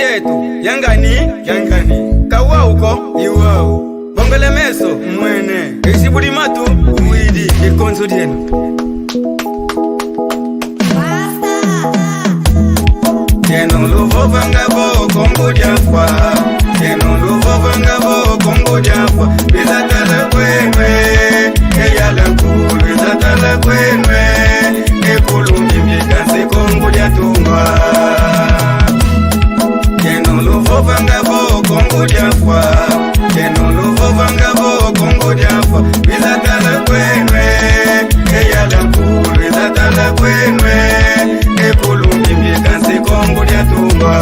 Kietu, yangani, kawauko, iwao. Bombele meso, mwene, isibudi matu, uidi, ikonso dienu. Yeno luvo vangabo, kongo diafwa. Yeno luvo vangabo, kongo diafwa. Bizatala kwenwe, eyala kulu, bizatala kwenwe. Ekulungi mikansi kongo diatungwa. Yeno luvo vangabo, kongo diafwa. Yeno luvo vangabo, kongo diafwa. Bizatala kwenwe, eyala kulu, bizatala kwenwe. Ekulungi mikansi kongo diatungwa.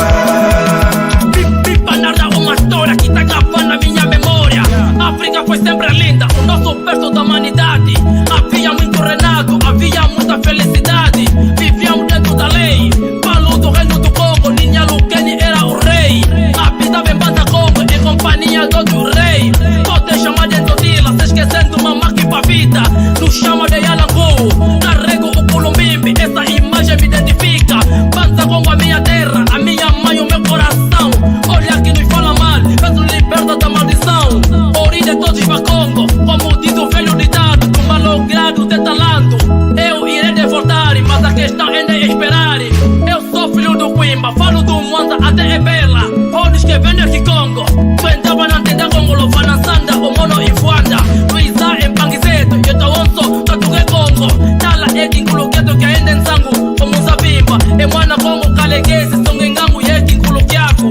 Narra uma história que tá gravando na minha memória. A África foi sempre linda, o nosso berço da humanidade. Havia muito Renato, havia muita felicidade. Vivíamos dentro da lei. Paulo do reino do Congo, Ninha Lukeni era o rei. Habitava em Banda Congo, em companhia do outro rei. Pode chamar de Todila, se esquecendo uma máquina vida. Nos chama de Yalangu, carrego o Culumbimbi, essa imagem me identifica. Banda Congo, a minha terra, a minha mãe, o meu coração. Olha que nos fala mal, mas nos liberta da maldição. Origem de todos para Congo, como diz o velho ditado, do malogrado de talento. Eu irei de voltar, mas a questão é de esperar. Eu sou filho do Quimba, falo do Mwanza até Ebela. Olhos que vêm aqui Congo, tu entrava na tenda Congo, Lovana Sanda, o Mono e Fuanda. Luísa em Panguizeto, eu tô onso, Tatugue Congo. Tala é que inculuqueto que ainda em sangue, como Zabimba. E Mwana Congo, Caleguese, Songengango e é que inculuquiaco.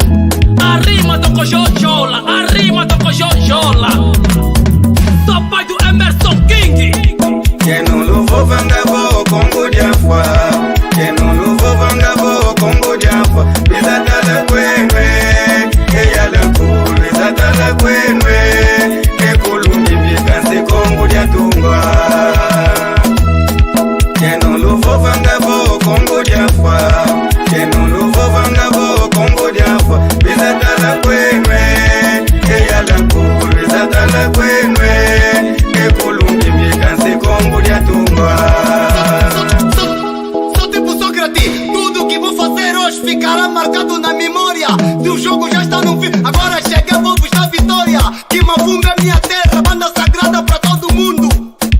Arrima do Cojojola, arrima do Cojojola. Sou pai do Emerson King. Yeno luvo vangabo, kongo diafwa. Yeno luvo vangabo, kongo diafwa. Bizatala kwenwe, eyala kulu, bizatala kwenwe. Ekulungi mikansi kongo diatungwa. Yeno luvo vangabo, kongo diafwa. Yeno luvo vangabo, kongo diafwa. Bizatala kwenwe, eyala kulu, bizatala kwenwe. Ekulungi mikansi kongo diatungwa. Sou tipo Sócrates, tudo que vou fazer hoje ficará marcado na memória. Se o jogo já está no fim, agora chega, vou vos dar vitória. Que Mavumba é minha terra, banda sagrada para todo mundo.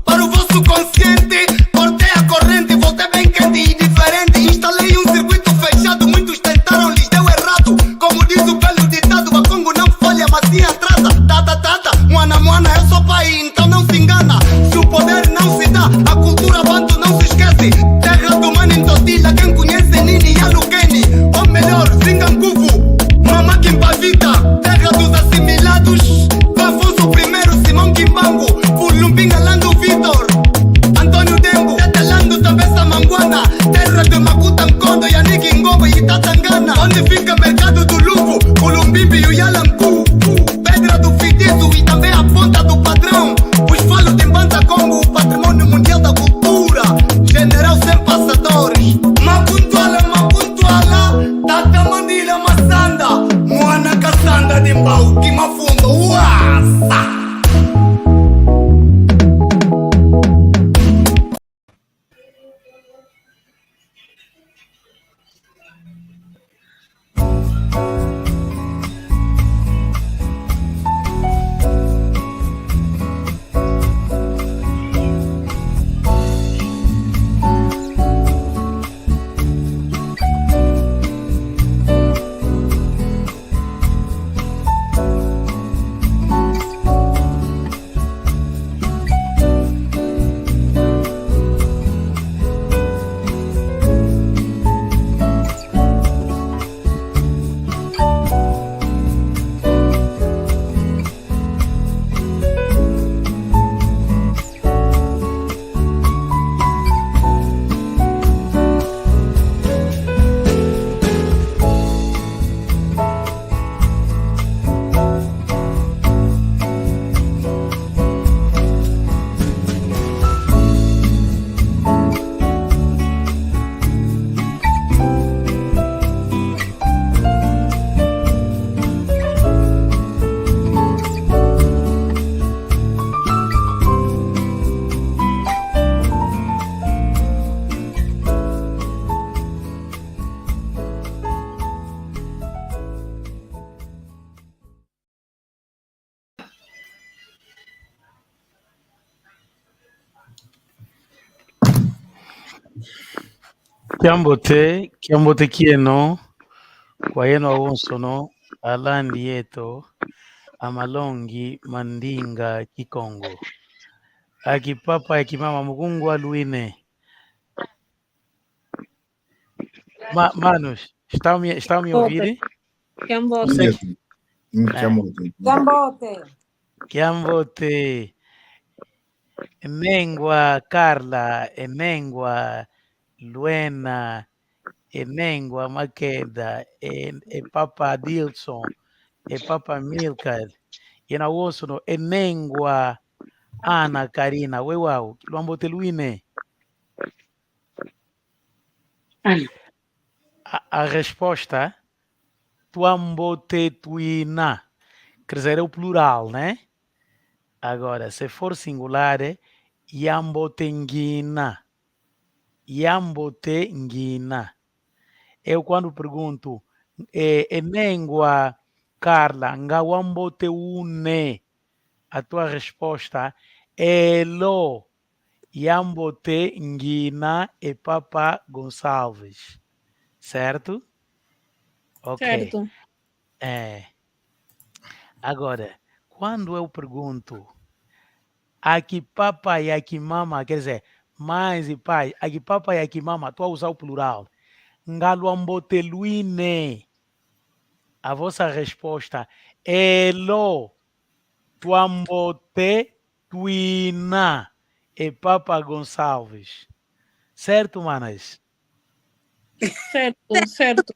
Para o vosso consciente, cortei a corrente, voltei bem quente e diferente. Instalei um circuito fechado, muitos tentaram, lhes deu errado. Como diz o velho ditado, a Congo não falha, mas sim atrasa. Tata, Mwana, eu sou pai, então não se engana. Se o poder não se dá, a cultura banto não se esquece. Terra do mano em Todila, quem conhece Nini e Alukeni. Ou melhor, Zinganguvu, Mama Kimpavita. Terra dos assimilados, Afonso I, Simão Kimbangu. Fulumbinga, Lando Vitor, Antônio Dembo, Tetelando, Tabessa Manguana. Terra de Makuta Nkondo, Yannick Ngoma e Tatangana. Onde fica mercado do Luvo, Culumbimbi e o Yalangu. Pedra do Fidizo e também a ponta do padrão. Os falos de Banda Congo, o patrimônio mundial da cultura. General sem passadores. Mapuntuala, Tata Mandila Massanda. Mwana Cassandra de Mbau, que mafundo, uasa. Kiambote kieno, kwayeno awonsono, alandi yeto, amalongi, mandinga, kikongo. Akipapa akimama mugungu aluine. Manos, está me ouvir? Kiambote. Kiambote. Enengwa Carla, Enengwa Luena, Enengwa Makeda, e Papa Dilson, e Papa Milker, ina wosono Enengwa Ana Karina, wewau, Luambote Luine. A resposta, Tuambote Tuina. Quer dizer, é o plural, né? Agora, se for singular, é Yambotenguina. Yambotenguina. Eu, quando pergunto, Enengua Carla, Ngawamboteune, a tua resposta é Elo, Yambotenguina e Papa Gonçalves. Certo? Ok. Certo. Agora, quando eu pergunto aqui papa e aqui mama, quer dizer, mães e pai, aqui papa e aqui mama, estou a usar o plural. Ngaluamboteluine. A vossa resposta é Elo, Tuambote, Tuina e Papa Gonçalves. Certo, manas? Certo.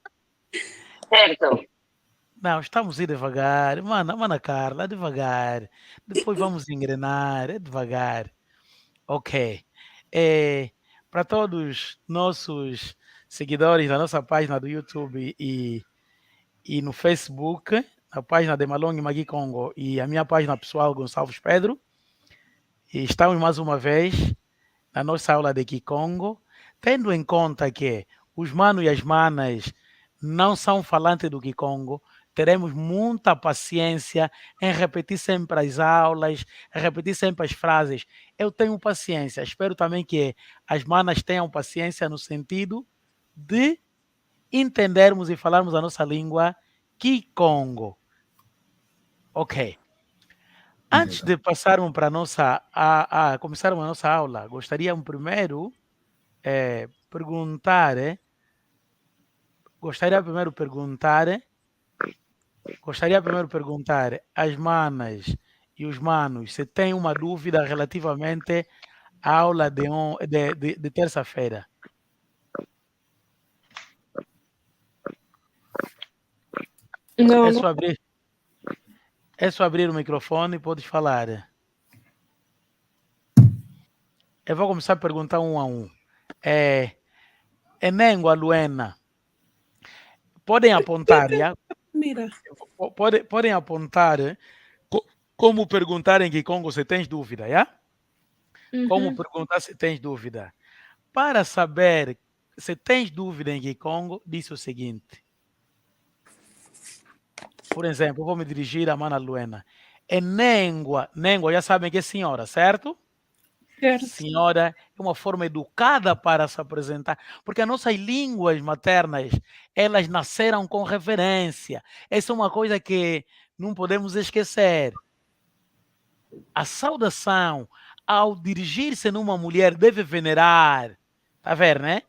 Não, estamos a ir devagar. Mana Carla, devagar. Depois vamos engrenar, é devagar. Ok. Para todos nossos seguidores da nossa página do YouTube e no Facebook, a página de Malong Magui Congo e a minha página pessoal, Gonçalves Pedro, e estamos mais uma vez na nossa aula de Kikongo, tendo em conta que os manos e as manas não são falantes do Kikongo, teremos muita paciência em repetir sempre as aulas, repetir sempre as frases. Eu tenho paciência, espero também que as manas tenham paciência no sentido de entendermos e falarmos a nossa língua Kikongo. Ok. Antes de passarmos para começarmos a nossa aula, gostaria primeiro perguntar às manas e os manos se têm uma dúvida relativamente à aula de terça-feira. Não. É só abrir o microfone e podes falar. Eu vou começar a perguntar um a um. Enengua Luena. Podem apontar, já? Mira. Podem apontar como perguntar em Kikongo se tens dúvida, já? Como perguntar se tens dúvida. Para saber se tens dúvida em Kikongo, diz o seguinte. Por exemplo, eu vou me dirigir à Mana Luena. Enengua já sabem que é senhora, certo? Certo. Senhora é uma forma educada para se apresentar, porque as nossas línguas maternas, elas nasceram com reverência. Essa é uma coisa que não podemos esquecer. A saudação, ao dirigir-se numa mulher, deve venerar. Tá vendo, né?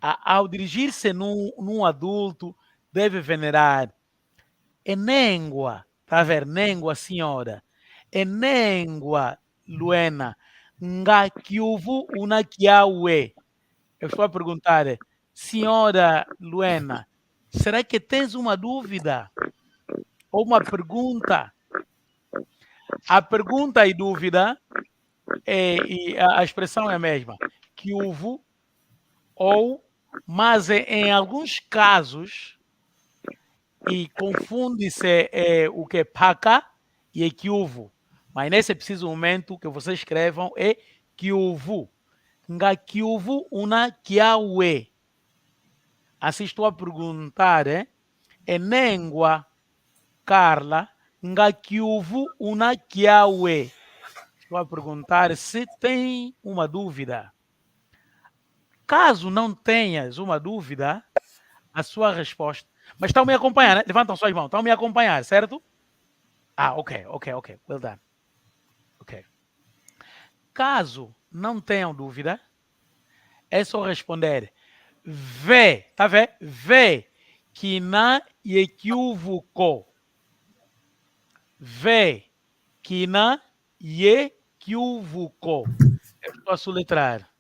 Ao dirigir-se num adulto, deve venerar. Enengua, tá vendo? Nengua, senhora. Enengua, Luena. Ngakiuvu unakiawe. Eu estou a perguntar, senhora Luena, será que tens uma dúvida? Ou uma pergunta? A pergunta e dúvida, e a expressão é a mesma. Kiuvu, mas em alguns casos, e confunde-se o que é paca e é kiuvu. Mas nesse preciso momento que vocês escrevam é kiuvu. Nga kiuvu una kiawe. Assim estou a perguntar, Enengua Carla, nga kiuvu una kiawe. Estou a perguntar se tem uma dúvida. Caso não tenhas uma dúvida, a sua resposta... Mas estão me acompanhando, né? Levantam suas mãos. Estão me acompanhar, certo? Ok. Well done. Ok. Caso não tenham dúvida, é só responder vê, tá vendo? Vê que não equivocou. Vê que não equivocou. Eu estou a soletrar.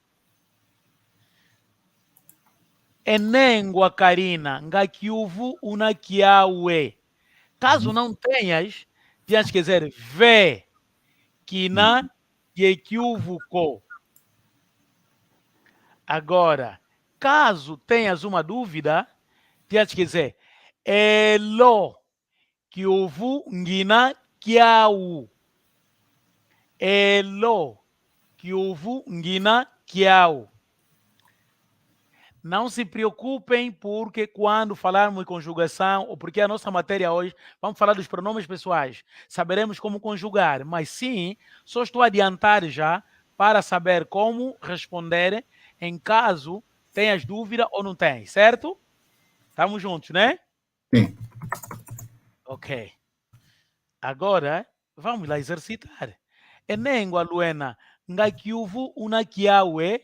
Enengua Karina, ngakiuvu unakiawe. Caso não tenhas, tens que dizer vê que não equivocou. Agora, caso tenhas uma dúvida, tens que dizer elo que uvu ngina kiau. Elo que uvu ngina kiau. Não se preocupem porque quando falarmos de conjugação, ou porque a nossa matéria hoje, vamos falar dos pronomes pessoais, saberemos como conjugar, mas sim, só estou a adiantar já para saber como responder em caso tenhas dúvida ou não tens, certo? Estamos juntos, né? Sim. Ok. Agora, vamos lá exercitar. Enengua Luena, ngakiuvu unakiawe.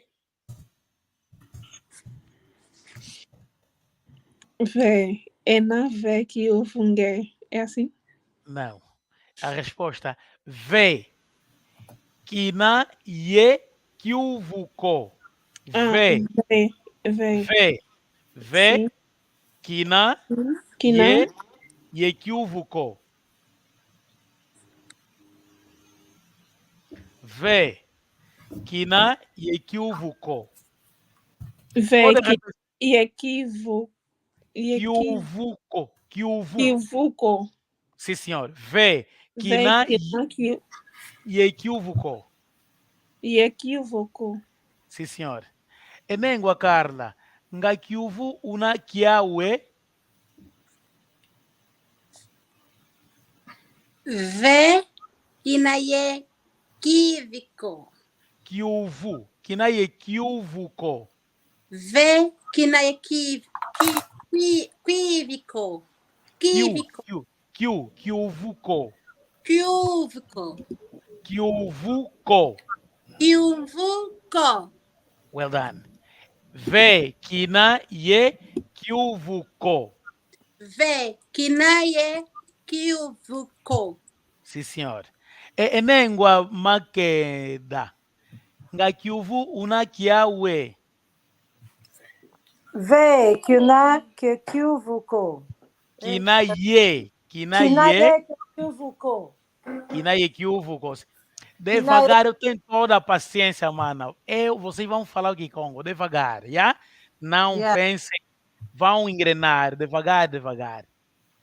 Vé. Ena vé que o fungue. É assim? Não. A resposta vê que na ye equivocou. Vê, Vé. Vé. vê, vê Sim. que na Que não. ye equivocou. Vê que na ye equivocou. Vé Pode que repetir. equivoco. Equivocou. Equivoco. Sim, senhor. Vê que Vé na que não que ye equivocou. equivoco. Sim, senhor. Enengua Carla, ngakiuvu una kiawe. Vê kinaye kiviko. Kiuvu, que na ye equivocou. Vê kinaye kiviko. Kiviko. Kiuvuko. Kiviko. Kiuvuko. Kiviko. Well done. Vê que na ye kiuvuko. Vê kinaye kiviko. Sim, senhor. Enengua makeda. Nga kiuvu una kiawe. Vê que na que equivocou. Kina ye. Kina Que na ye. que equivocou. Kina ye kiuvuko. Devagar, eu tenho toda a paciência, mano. Vocês vão falar o que Congo, devagar, já? Não Yeah. pensem, vão engrenar, devagar.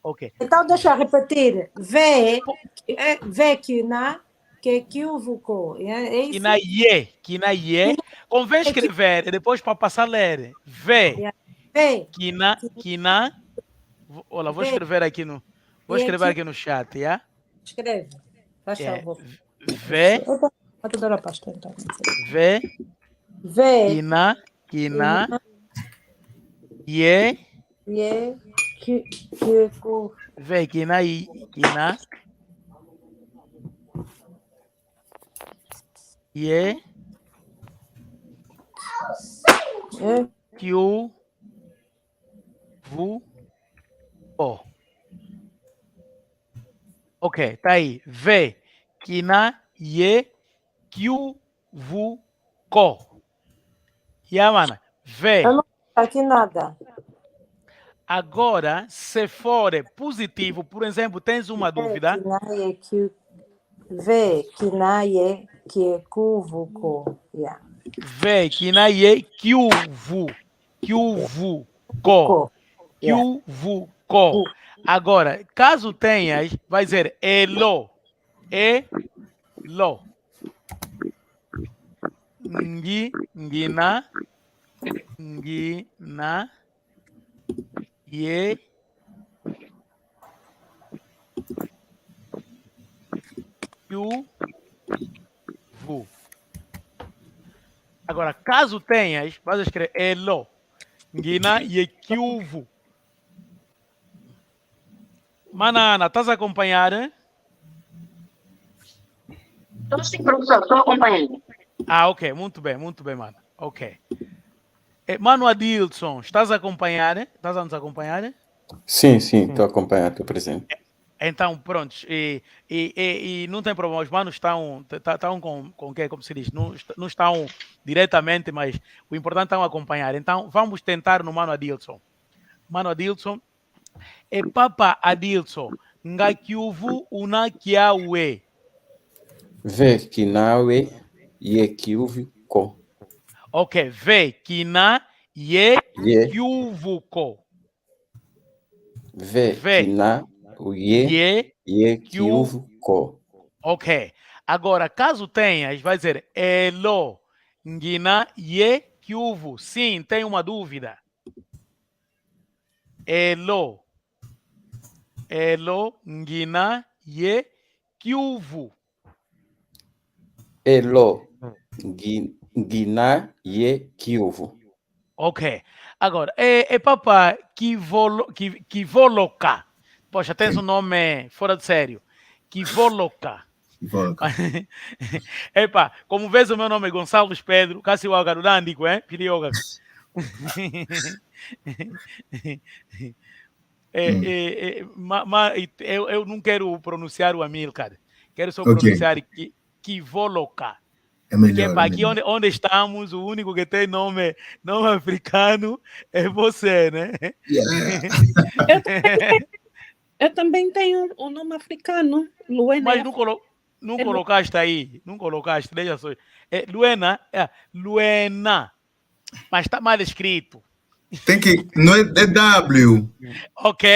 Ok. Então deixa eu repetir. Vê que na que equivocou. É isso? Que na ye. Convém escrever, e depois para passar a ler. Vê. Yeah. Vê. Que na. Olha, vou escrever aqui no. Vou escrever aqui no chat, já? Escreve. Faz favor. Vê. Vou te dar a pasta então. Vê. Vê. Que na. Ye. Vê que na. Ye. Que o. Vu. O. Ok, tá aí. Vê que na. Ye. Que o. Vu. Co. Yeah, mano. Vê. Eu não aqui nada. Agora, se for positivo, por exemplo, tens uma dúvida. Vê que na é que equivocou. Yeah. Vê que na ye que o vu co. Agora, caso tenhas, vai dizer elo. Ngina, ye, vu. Agora, caso tenhas, vais escrever elo. Ngina yekyuvu. Manana, estás a acompanhar? Hein? Estou sim, professor, estou acompanhando. Ah, ok, muito bem, mano. Ok. Mano Adilson, estás a acompanhar? Hein? Estás a nos acompanhar? Hein? Sim, estou acompanhando, estou presente. Então, pronto, e não tem problema, os manos estão com o quê, como se diz, não estão diretamente, mas o importante é estão a acompanhar. Então, vamos tentar no Mano Adilson. Mano Adilson, e Papa Adilson, ngakiuvu una kiawe. Ve kinawe ye kiuviko. Ok, ve kina ye kiuvuko. Ve kina ye kiuviko. Ok. Agora, caso tenhas, vai dizer elo, ngina, ye, kiuvu. Sim, tem uma dúvida. Elo, ngina, ye, kiuvu. Elo, ngina, ye, kiuvu. Ok. Agora, papa, Kivoloka. Poxa, tens um nome fora de sério. Kivoloka. Epa, como vês o meu nome é Gonçalves Pedro, Cássio Algarurândico, hein? Pirioga. Eu não quero pronunciar o Amilcar. Quero só pronunciar Kivoloka. É melhor. Porque aqui onde estamos, o único que tem nome africano é você, né? Eu também tenho um nome africano, Luena. Mas não colocaste aí, não colocaste, deixa só. Luena, mas está mal escrito. Tem que, não é W. Ok,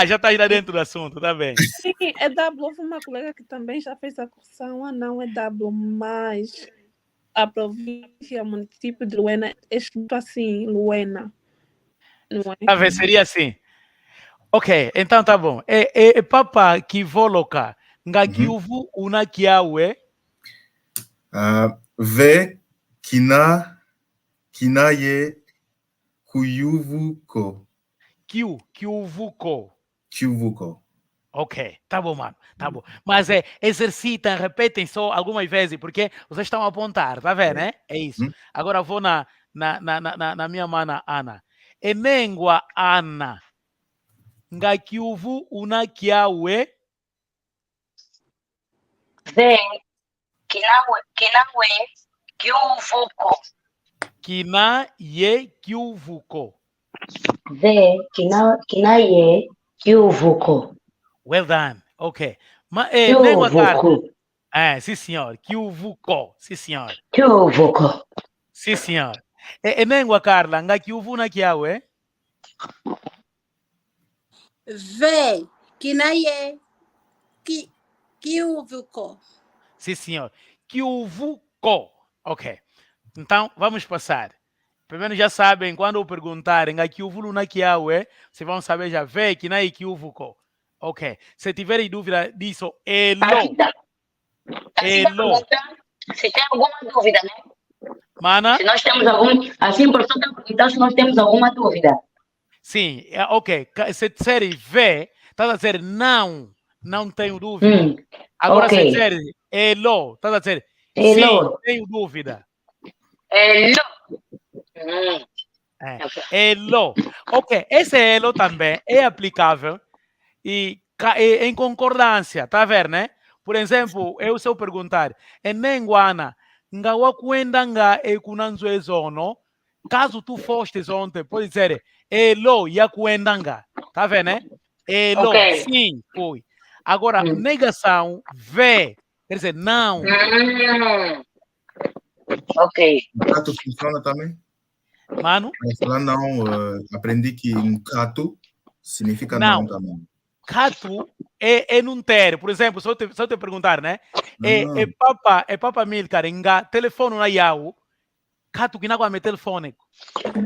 já está aí dentro do assunto, tá bem. Sim, é W. Houve uma colega que também já fez a correção. Não é W, mas a província, o município de Luena é escrito assim, Luena. Não é? A ver, seria assim. Ok, então tá bom. Papa Kivoloka, ngakiuvu una kiawe. Ve kinaye kuyuvuko. Kiuvuko. Ok, tá bom, mano, tá bom. Mas exercitem, repetem só algumas vezes, porque vocês estão a apontar, tá vendo, né? É isso. Agora vou na minha mana Ana. Enengua Ana. Ngakiuvu una kiawe. Ve kinawe kiuvuko. Kina ye kiuvuko. Ve kinaye kiuvuko. Well done. Ok. Kiuvuko. Sim, senhor. Kiuvuko. Sim, senhor. Kiuvuko. Sim, senhor. Enengua Carla, ngakiuvu una kiawe. Ve kinaye kiuvuko. Sim, senhor. Kiuvuko. Ok. Então, vamos passar. Primeiro já sabem, quando eu perguntar em Kiuvu na Kiawe, vocês vão saber já ver que na Kiuvuko. Ok. Se tiverem dúvida disso, elo. Elo. Se tem alguma dúvida, né? Mana? Se nós temos assim, por só perguntar se nós temos alguma dúvida. Sim, ok. Se disserem V, está a dizer não tenho dúvida. Agora, se disserem elo, está a dizer sim, tenho dúvida. Elo. Elo. Ok, esse elo também é aplicável e em concordância, tá vendo, né? Por exemplo, se eu perguntar, enenguana, ngawakwenda nga ekunanzo ezono, caso tu fostes ontem, pode dizer, elo yakwenda nga, tá vendo, né? Elo, sim, foi. Agora, negação, vê, quer dizer, não. Ok. Cato funciona também? Mano? Mas lá não, aprendi que um cato significa não também. Cato é não ter. Por exemplo, se eu te perguntar, né? Papa Milcar, enga telefone na Yahoo, cato que não é telefônico.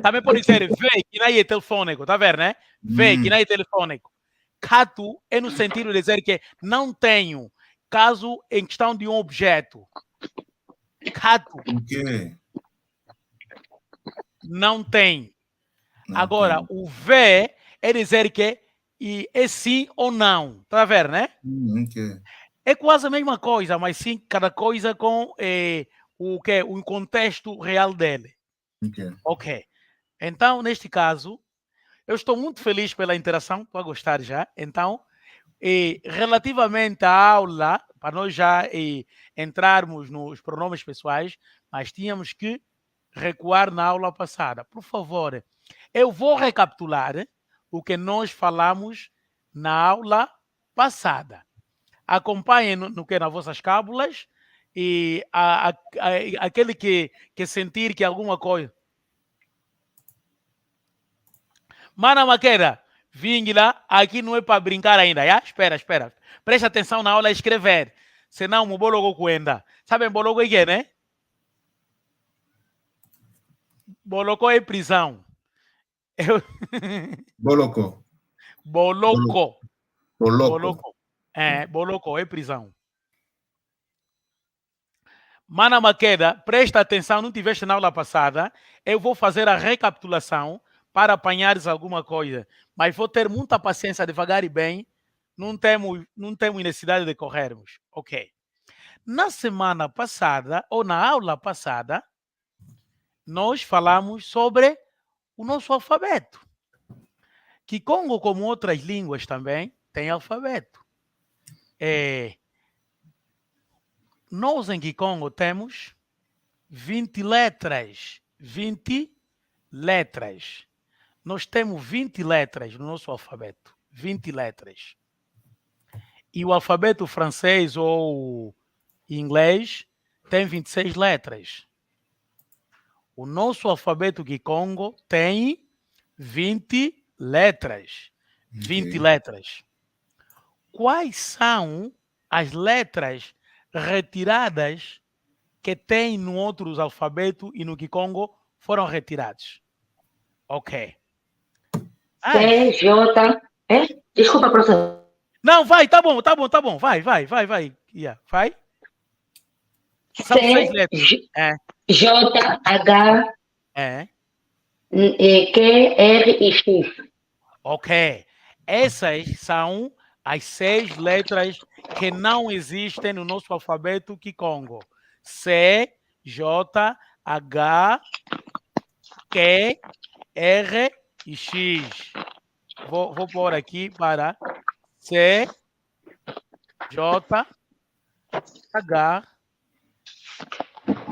Também pode ser vê que não é telefônico, tá vendo, né? Vê que não é telefônico. Cato é no sentido de dizer que não tenho, caso em questão de um objeto. Cato. O quê? Não tem. Não Agora, tem. o V é dizer que é sim ou não. Tá a ver, né? Ok. É quase a mesma coisa, mas sim cada coisa com o contexto real dele. Ok. Ok. Então, neste caso, eu estou muito feliz pela interação, estou a gostar já. Então, relativamente à aula, para nós já entrarmos nos pronomes pessoais, mas tínhamos que recuar na aula passada. Por favor, eu vou recapitular o que nós falamos na aula passada. Acompanhem no que nas vossas cábulas e aquele que sentir que alguma coisa. Mana Maqueda, vim lá, aqui não é para brincar ainda, já? Espera. Preste atenção na aula a escrever, senão o bologo cuenda. Sabem bologo é que, né? Boloco é prisão. Boloco. Boloco. Boloco. Boloco é prisão. Mana Maqueda, presta atenção, não tiveste na aula passada, eu vou fazer a recapitulação para apanhares alguma coisa, mas vou ter muita paciência devagar e bem, não temos necessidade de corrermos, ok? Na semana passada, ou na aula passada, nós falamos sobre o nosso alfabeto. Kikongo, como outras línguas também, tem alfabeto. Nós em Kikongo temos 20 letras. 20 letras. Nós temos 20 letras no nosso alfabeto. 20 letras. E o alfabeto francês ou inglês tem 26 letras. O nosso alfabeto Kikongo tem 20 letras. 20 letras. Quais são as letras retiradas que tem no outros alfabetos e no Kikongo foram retirados? Ok. C, J, desculpa, professor. Não, vai, tá bom. Vai. Yeah, vai. São 6 letras. J, H, Q, R e X. Ok. Essas são as 6 letras que não existem no nosso alfabeto Kikongo. C, J, H, Q, R e X. Vou pôr aqui para C, J, H,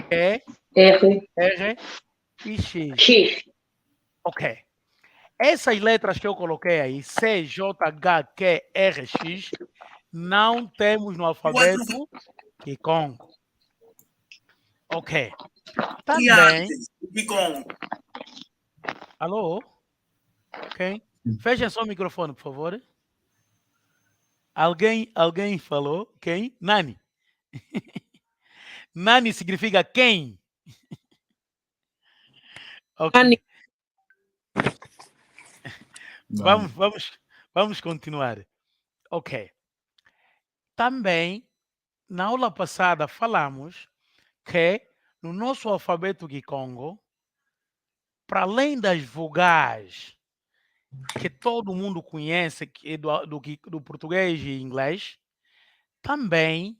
Q, R e X. Ok. Essas letras que eu coloquei aí, C, J, H, Q, R, X, não temos no alfabeto Kikongo. Ok. Também. Alô? Ok. Fecha só o microfone, por favor. Alguém falou? Quem? Nani. Nani significa quem? Ok. Nani. Vamos continuar. Ok. Também, na aula passada, falamos que no nosso alfabeto Kikongo, para além das vogais que todo mundo conhece, que é do português e inglês, também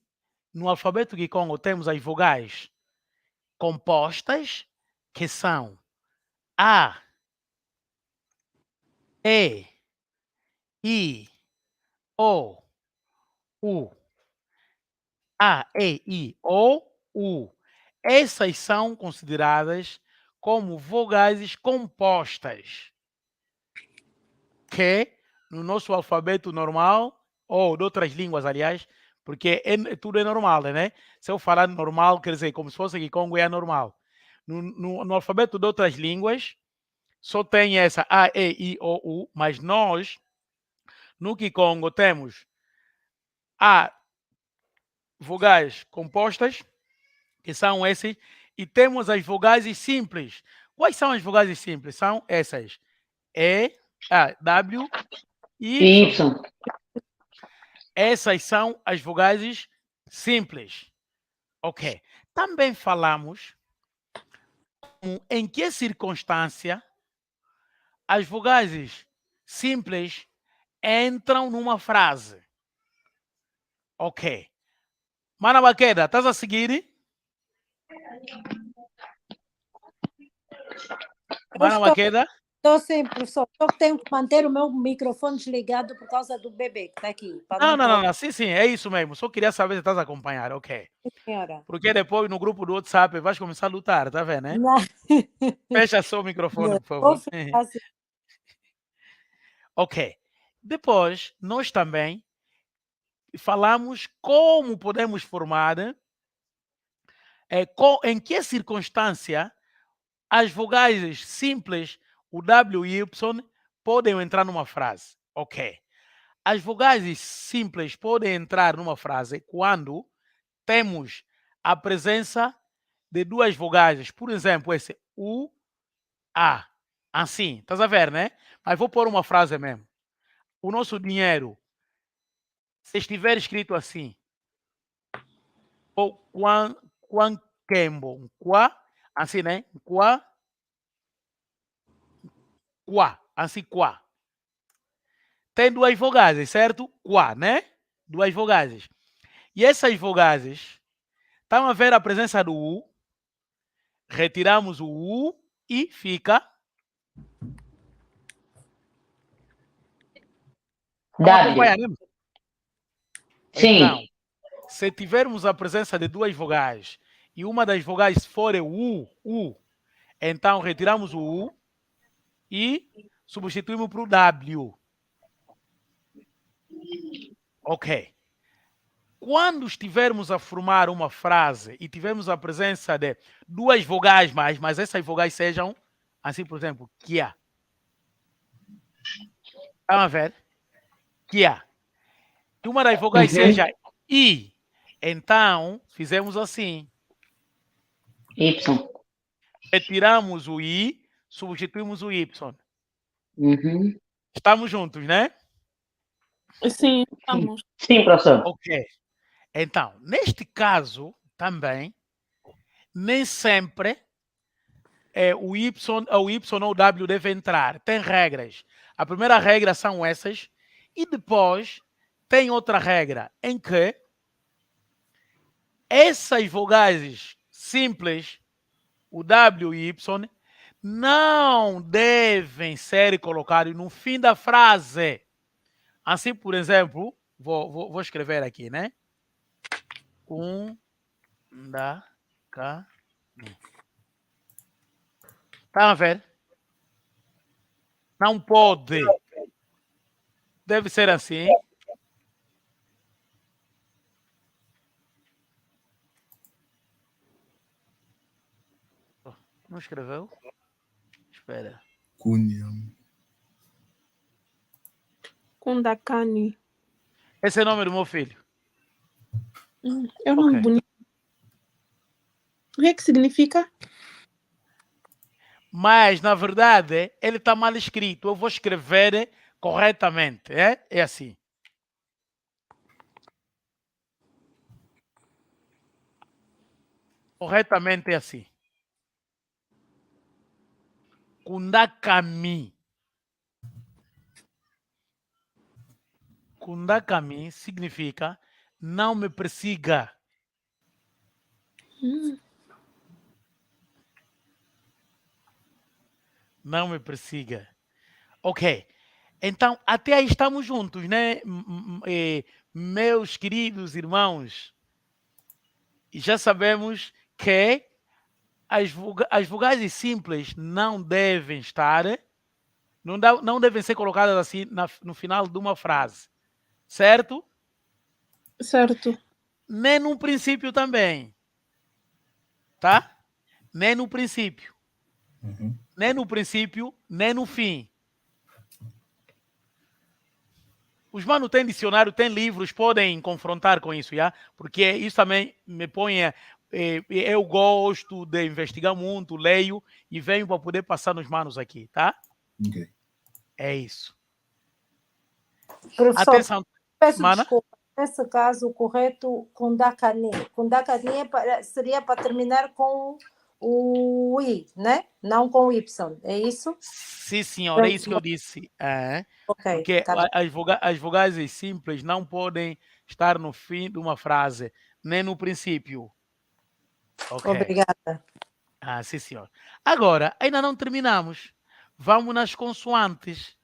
no alfabeto Kikongo temos as vogais compostas, que são A, E, I, O, U. A, E, I, O, U. Essas são consideradas como vogais compostas, que no nosso alfabeto normal, ou de outras línguas, aliás, porque tudo é normal, né? Se eu falar normal, quer dizer, como se fosse Kikongo é normal. No alfabeto de outras línguas, só tem essa A, E, I, O, U, mas nós, no Kikongo, temos A, vogais compostas, que são esses, e temos as vogais simples. Quais são as vogais simples? São essas. W, Y. Essas são as vogais simples. Ok. Também falamos em que circunstância as vogais simples entram numa frase? Ok. Mana Baqueda, estás a seguir? Mana Baqueda? Estou sim, professor. Só que tenho que manter o meu microfone desligado por causa do bebê que está aqui. Não. Sim, é isso mesmo. Só queria saber se estás a acompanhar, ok. Senhora. Porque depois no grupo do WhatsApp vais começar a lutar, tá vendo, né? Não. Fecha só o microfone, por favor. Vou ficar assim. Ok. Depois, nós também falamos como podemos formar, em que circunstância as vogais simples, o W e Y, podem entrar numa frase. Ok. As vogais simples podem entrar numa frase quando temos a presença de duas vogais. Por exemplo, esse U, A. Assim, estás a ver, né? Mas vou pôr uma frase mesmo. O nosso dinheiro, se estiver escrito assim, ou quan kembo, qua, assim, né? Qua, assim, qua. Tem duas vogais, certo? Qua, né? Duas vogais. E essas vogais, estão a ver a presença do U, retiramos o U e fica W. Sim. Então, se tivermos a presença de duas vogais e uma das vogais for o U, então retiramos o U e substituímos por W. Ok. Quando estivermos a formar uma frase e tivermos a presença de duas vogais mas essas vogais sejam, assim, por exemplo, Kia. Vamos a ver? Kia. E uma das vogais seja I. Então, fizemos assim. Y. Retiramos o I, substituímos o Y. Uhum. Estamos juntos, né? Sim, estamos. Sim, professor. Ok. Então, neste caso, também, nem sempre o Y ou o W deve entrar. Tem regras. A primeira regra são essas. E depois, tem outra regra em que essas vogais simples, o W e Y, não devem ser colocados no fim da frase. Assim, por exemplo, vou escrever aqui, né? Tá a ver? Não pode. Deve ser assim. Não escreveu? Espera. Kundakani. Esse é o nome do meu filho. É um nome bonito. O que é que significa? Mas, na verdade, ele está mal escrito. Eu vou escrever corretamente. É assim. Corretamente é assim. Kundakami. Kundakami significa não me persiga. Não me persiga. Ok. Então, até aí estamos juntos, né? Meus queridos irmãos. E já sabemos que as vogais simples não devem estar, não devem ser colocadas assim no final de uma frase. Certo? Certo. Nem no princípio também. Tá? Nem no princípio. Nem no princípio, nem no fim. Os manos têm dicionário, têm livros, podem confrontar com isso, já? Porque isso também me põe... eu gosto de investigar muito, leio e venho para poder passar nos manos aqui, tá? Ok. É isso. Professor, atenção. Peço Mana? desculpa. Nesse caso, o correto, Kundakani. Kundakani seria para terminar com o I, né? Não com Y, é isso? Sim, senhora, é isso que eu disse. Ok, Porque tá bem. as vogais simples não podem estar no fim de uma frase, nem no princípio. Ok. Obrigada. Sim, senhor. Agora, ainda não terminamos. Vamos nas consoantes.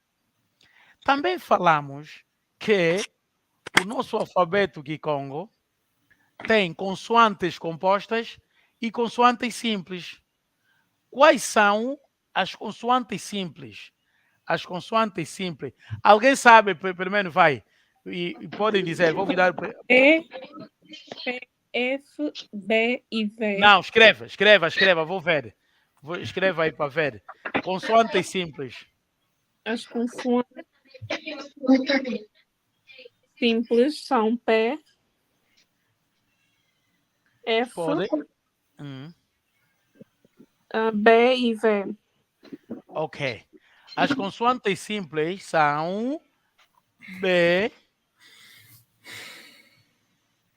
Também falamos que o nosso alfabeto Kikongo tem consoantes compostas e consoantes simples. Quais são as consoantes simples? As consoantes simples. Alguém sabe? Primeiro vai. E podem dizer, vou virar... E, P, F, B e V. Não, escreva, vou ver. Escreva aí para ver. Consoantes simples. As consoantes simples são P, F, Pode. B e V. Ok. As consoantes simples são B,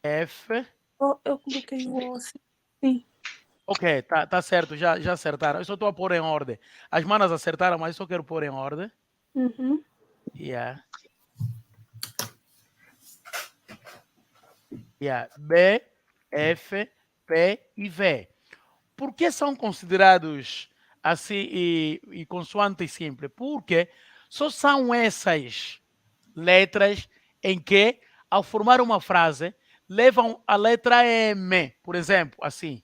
F. Eu coloquei o assim. Sim. Ok, tá certo, já acertaram. Eu só estou a pôr em ordem. As manas acertaram, mas eu só quero pôr em ordem. Uhum. Yeah. B, F, P e V. Por que são considerados assim e consoantes simples? Porque só são essas letras em que, ao formar uma frase, levam a letra M, por exemplo, assim.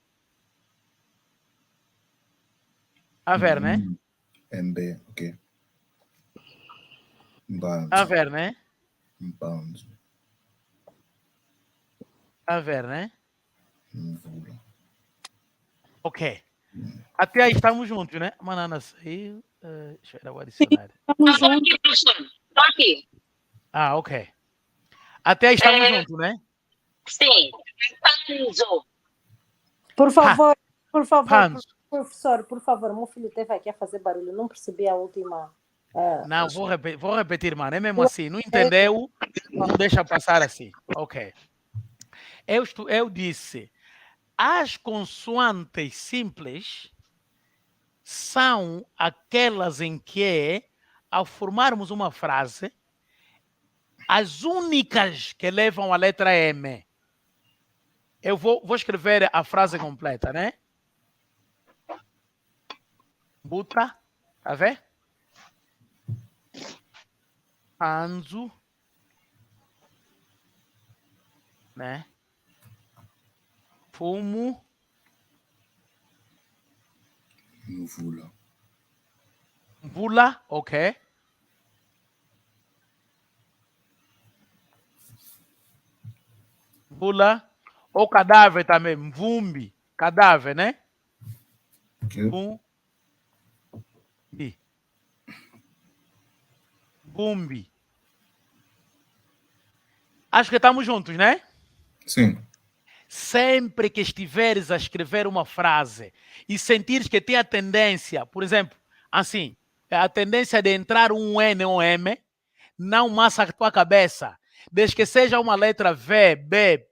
A ver, né? MB, ok. Bound. A ver, né? Bound. A ver, né? Mvula. Ok. Até aí estamos juntos, né? Manana saiu. Deixa eu adicionar. Estamos juntos. Aqui, professor. Tô aqui. Ok. Até aí estamos juntos, né? Sim. Panzo. Por favor, Panzo. professor, por favor, meu filho teve aqui a fazer barulho, não percebi a última. Não, vou repetir, mano. É mesmo assim. Não entendeu? Não deixa passar assim. Ok. Eu disse, as consoantes simples são aquelas em que, ao formarmos uma frase, as únicas que levam a letra M. Eu vou escrever a frase completa, né? Buta, tá vendo? Anzu, né? Fumo. Mvula. Mvula, ok. Mvula. Ou cadáver também, mvumbi. Cadáver, né? Ok. Bumbi. Acho que estamos juntos, né? Sim. Sempre que estiveres a escrever uma frase e sentires que tem a tendência, por exemplo, assim, a tendência de entrar um N ou M, não massa a tua cabeça. Desde que seja uma letra V, B,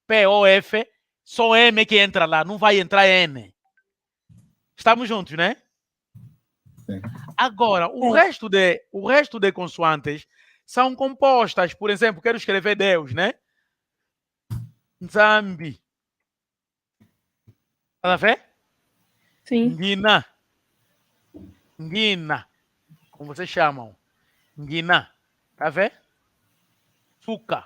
P ou F, só M que entra lá, não vai entrar N. Estamos juntos, né? Sim. Agora, o resto de consoantes são compostas. Por exemplo, quero escrever Deus, né? Nzambi. Tá vendo? Sim. Ngina. Ngina. Como vocês chamam? Ngina. Tá vendo? Suca.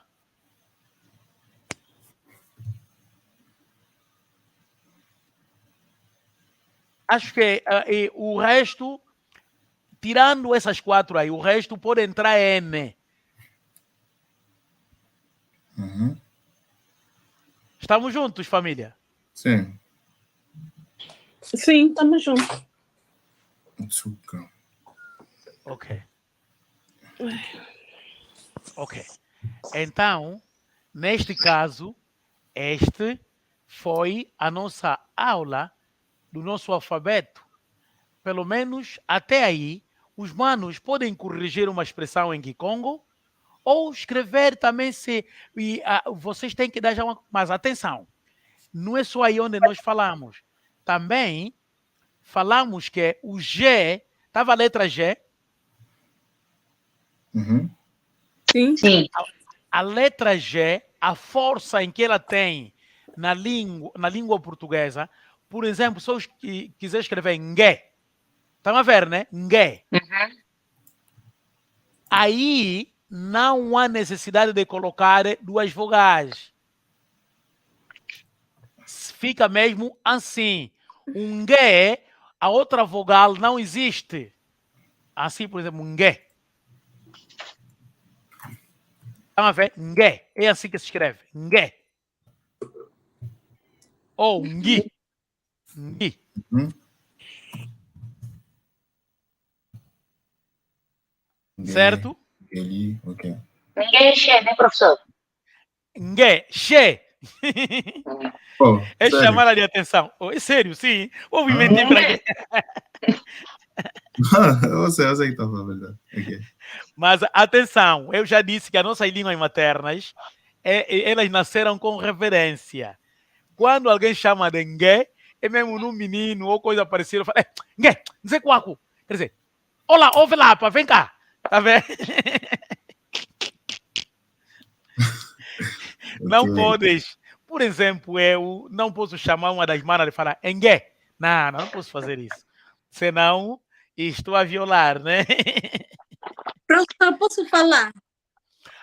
Acho que o resto, tirando essas quatro aí, o resto pode entrar N. Uhum. Estamos juntos, família? Sim. Sim, estamos juntos. Açúcar. Ok. Ok. Então, neste caso, este foi a nossa aula do nosso alfabeto. Pelo menos até aí, os manos podem corrigir uma expressão em Kikongo ou escrever também se... vocês têm que dar já uma... Mas atenção, não é só aí onde nós falamos. também falamos que o G, estava a letra G? Uhum. Sim. Sim. A letra G, a força em que ela tem na língua portuguesa, por exemplo, se eu quiser escrever ngue, estão a ver, né? Ngue. Uhum. Aí não há necessidade de colocar duas vogais. Fica mesmo assim. Um ngue, a outra vogal não existe. Assim, por exemplo, ngue. Estão a ver? Ngue. É assim que se escreve. Ngue. Ou ngui. Ngui. Uhum. Certo? Ele, ok. Ninguém enche, né, professor? Ngue. Che. Oh, É sério? chamar a de atenção. Oh, é sério, sim. Ouvi mentir para quê? Eu sei que está falando a verdade. Ok. Mas atenção, eu já disse que as nossas línguas maternas, elas nasceram com reverência. Quando alguém chama de ngue, é mesmo num menino ou coisa parecida, fala, ngue, não sei qual. Quer dizer, olá, ouve lá, pá, vem cá. Tá vendo? Não podes. Por exemplo, eu não posso chamar uma das manas e falar ngue. Não posso fazer isso. Senão, estou a violar, né? Professor, posso falar?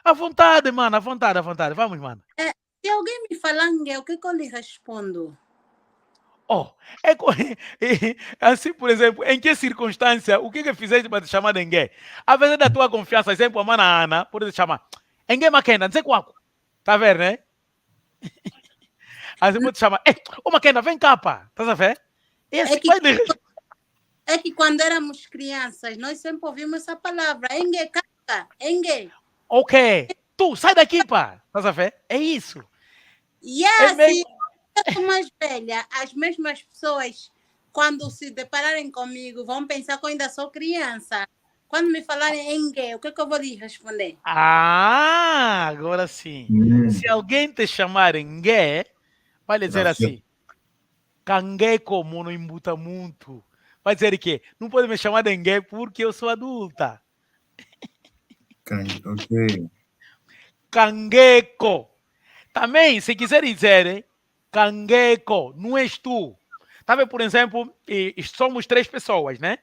À vontade, mano, à vontade. Vamos, mano. Se alguém me falar ngue, o que eu lhe respondo? Oh, assim, por exemplo, em que circunstância, o que fizeste para te chamar de ngue? A vezes da tua confiança, exemplo, a mana Ana, pode te chamar ngue Makena, não sei qual. Tá vendo, né? Aí você pode te chamar, ô Makena, vem cá, pá. Tá vendo? É que quando éramos crianças, nós sempre ouvimos essa palavra, engue, caca, engue. Ok, tu, sai daqui, pá. Tá vendo? É isso. E assim, eu sou mais velha, as mesmas pessoas, quando se depararem comigo, vão pensar que eu ainda sou criança. Quando me falarem engue, o que eu vou lhe responder? Ah, agora sim. Se alguém te chamar ngue, vai lhe dizer assim, cangueco monoimbuta muito. Vai dizer que não pode me chamar de ngue porque eu sou adulta. Ok. Cangueco. Também, se quiser dizer, cangueco, não és tu. Tá vendo, por exemplo, somos 3 pessoas, né?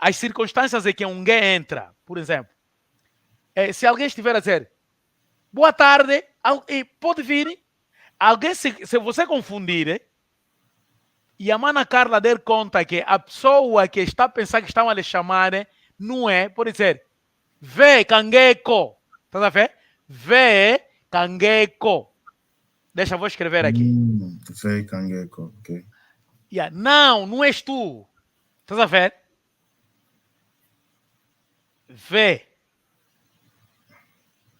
As circunstâncias em que um ngue entra, por exemplo. Se alguém estiver a dizer, boa tarde, pode vir. Alguém, se você confundir, e a mana Carla der conta que a pessoa que está a pensar que estão a lhe chamar não é, pode dizer, vê cangueco. Tá a ver? Vê cangueco. Deixa eu vou escrever aqui. Vê cangueco, ok. Yeah. Não és tu. Tá a ver? Vê.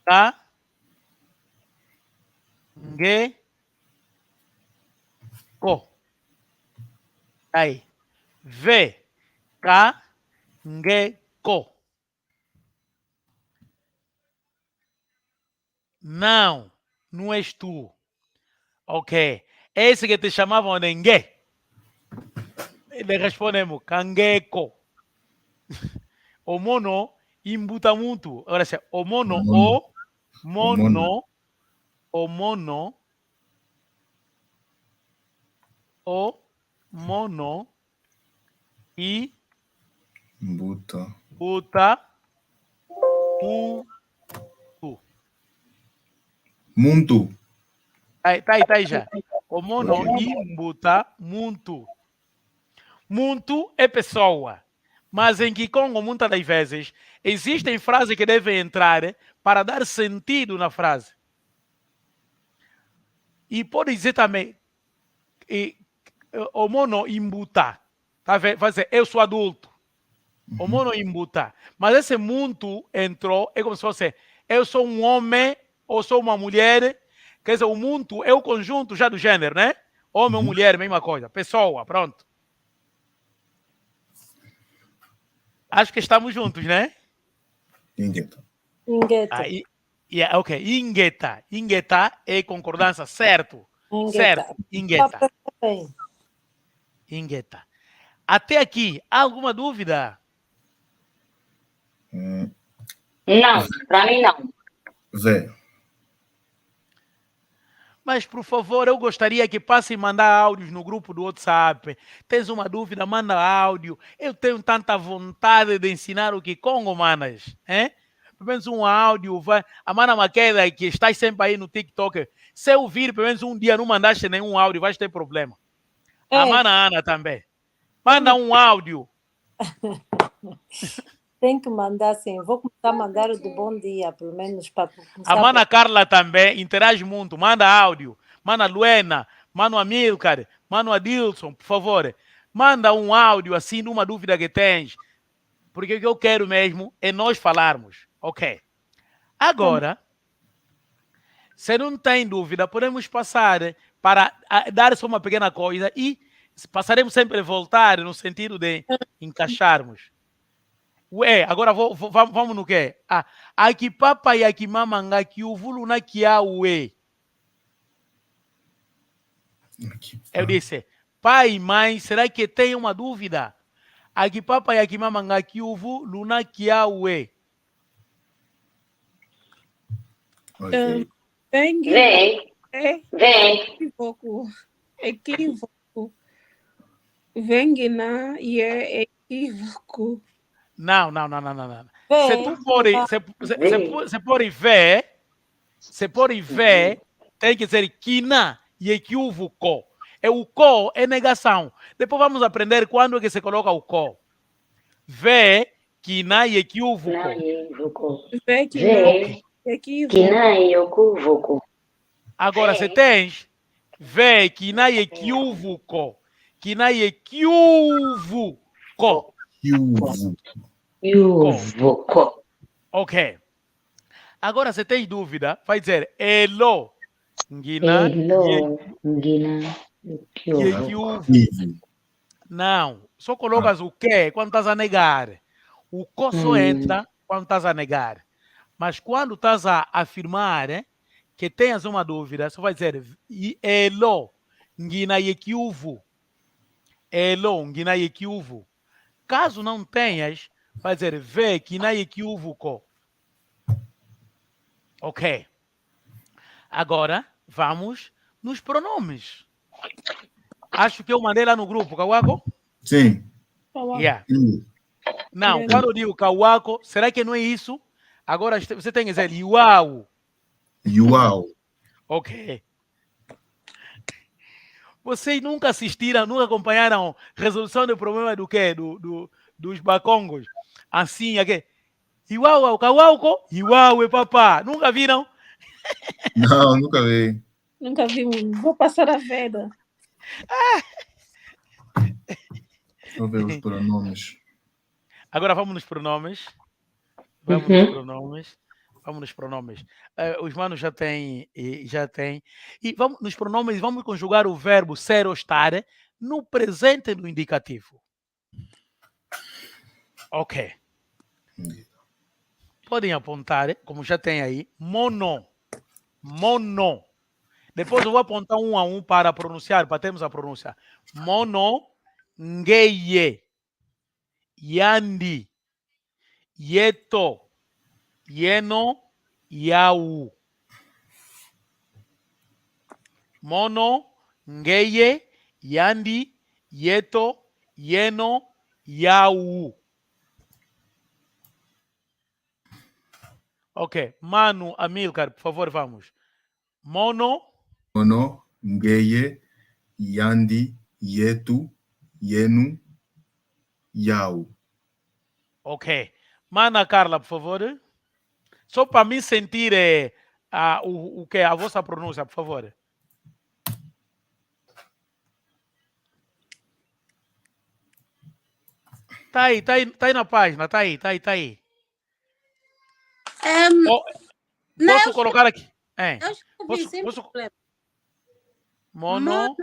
Tá? Ngue. Co. Aí. Vê. Cá. Ngue. Co. Não és tu. Ok. Esse que te chamavam de ngue. Le respondemos, cangueco. O mono imbuta muito. Agora, o mono, e Imbuta. Muito. Tá aí já. O mono imbuta muito. Muito é pessoa. Mas em Kikongo, muitas das vezes, existem frases que devem entrar para dar sentido na frase. E pode dizer também, o mono imbuta. Tá vendo? Vai dizer, eu sou adulto. O mono imbuta. Mas esse muito entrou, é como se fosse, eu sou um homem ou sou uma mulher. Quer dizer, o muito é o conjunto já do gênero, né? Homem ou mulher, mesma coisa. Pessoa, pronto. Acho que estamos juntos, né? Ingueta. Ok, ingueta. Ingueta é concordância, certo? Certo, ingueta. Ingeta. Até aqui, há alguma dúvida? Não, para mim não. V. Mas, por favor, eu gostaria que passem a mandar áudios no grupo do WhatsApp. Tens uma dúvida, manda áudio. Eu tenho tanta vontade de ensinar o Kikongo, manas. Pelo menos um áudio. Vai. A Mana Maqueda, que está sempre aí no TikTok, se eu vir, pelo menos um dia, não mandaste nenhum áudio, vai ter problema. A Mana Ana também. Manda um áudio. Tem que mandar sim. Vou começar a mandar o do bom dia, pelo menos para começar. A Mana Carla também interage muito. Manda áudio. Mana Luena, Mano Amilcar, Mano Adilson, por favor. Manda um áudio assim de uma dúvida que tens. Porque o que eu quero mesmo é nós falarmos. Ok. Agora, se não tem dúvida, podemos passar para dar só uma pequena coisa e passaremos sempre a voltar no sentido de encaixarmos. Agora vamos no quê? Aqui papa e aqui mamanga que o vulu na kiaue. Eu disse, pai e mãe, será que tem uma dúvida? Aqui papa e aqui mamanga que o vulu na kiaue. Vem. Equívoco. Vem na e é equívoco. Não. Se por ver, tem que ser quina e equívoco. O co é negação. Depois vamos aprender quando é que se coloca o co. Vê, quina e equívoco. Vê, quina e equívoco. Agora, se tens vê, quina e equívoco. Quina e equívoco. Ok. Agora, se tens dúvida, vai dizer elo. Ngina. Não. Só colocas o que quando estás a negar. O co só entra quando estás a negar. Mas quando estás a afirmar que tenhas uma dúvida, só vai dizer elo. Ngina yekiuvu. Elo. Ngina yekiuvu. Caso não tenhas, vai dizer vê que na equívoco. Ok. Agora, vamos nos pronomes. Acho que eu mandei lá no grupo, Kawako? Sim. Yeah. Não, quando eu digo Kawako, será que não é isso? Agora você tem que dizer Iuau. Ok. Vocês nunca assistiram, nunca acompanharam resolução do problema do quê? Dos bacongos. Assim, aqui. Iuau, Kawauko, Iuau, papá. Nunca viram? Não, nunca vi. Nunca vi. Vou passar a veda. Vou ver os pronomes. Agora vamos nos pronomes. Vamos nos pronomes. Os manos já têm. E vamos nos pronomes, vamos conjugar o verbo ser ou estar no presente e no indicativo. Ok. Podem apontar, como já tem aí, mono. Depois eu vou apontar um a um para pronunciar, para termos a pronúncia. Mono, ngeye, yandi, yeto, yeno, yau. Mono, ngeye, yandi, yeto, yeno, yau. Ok. Mano, Amilcar, por favor, vamos. Mono, ngeye, yandi, yetu, yenu, yau. Ok. Mana Carla, por favor. Só para mim sentir o que a vossa pronúncia, por favor. Tá aí na página, tá aí. Posso colocar aqui? Eu escrevi sem problema. Mono,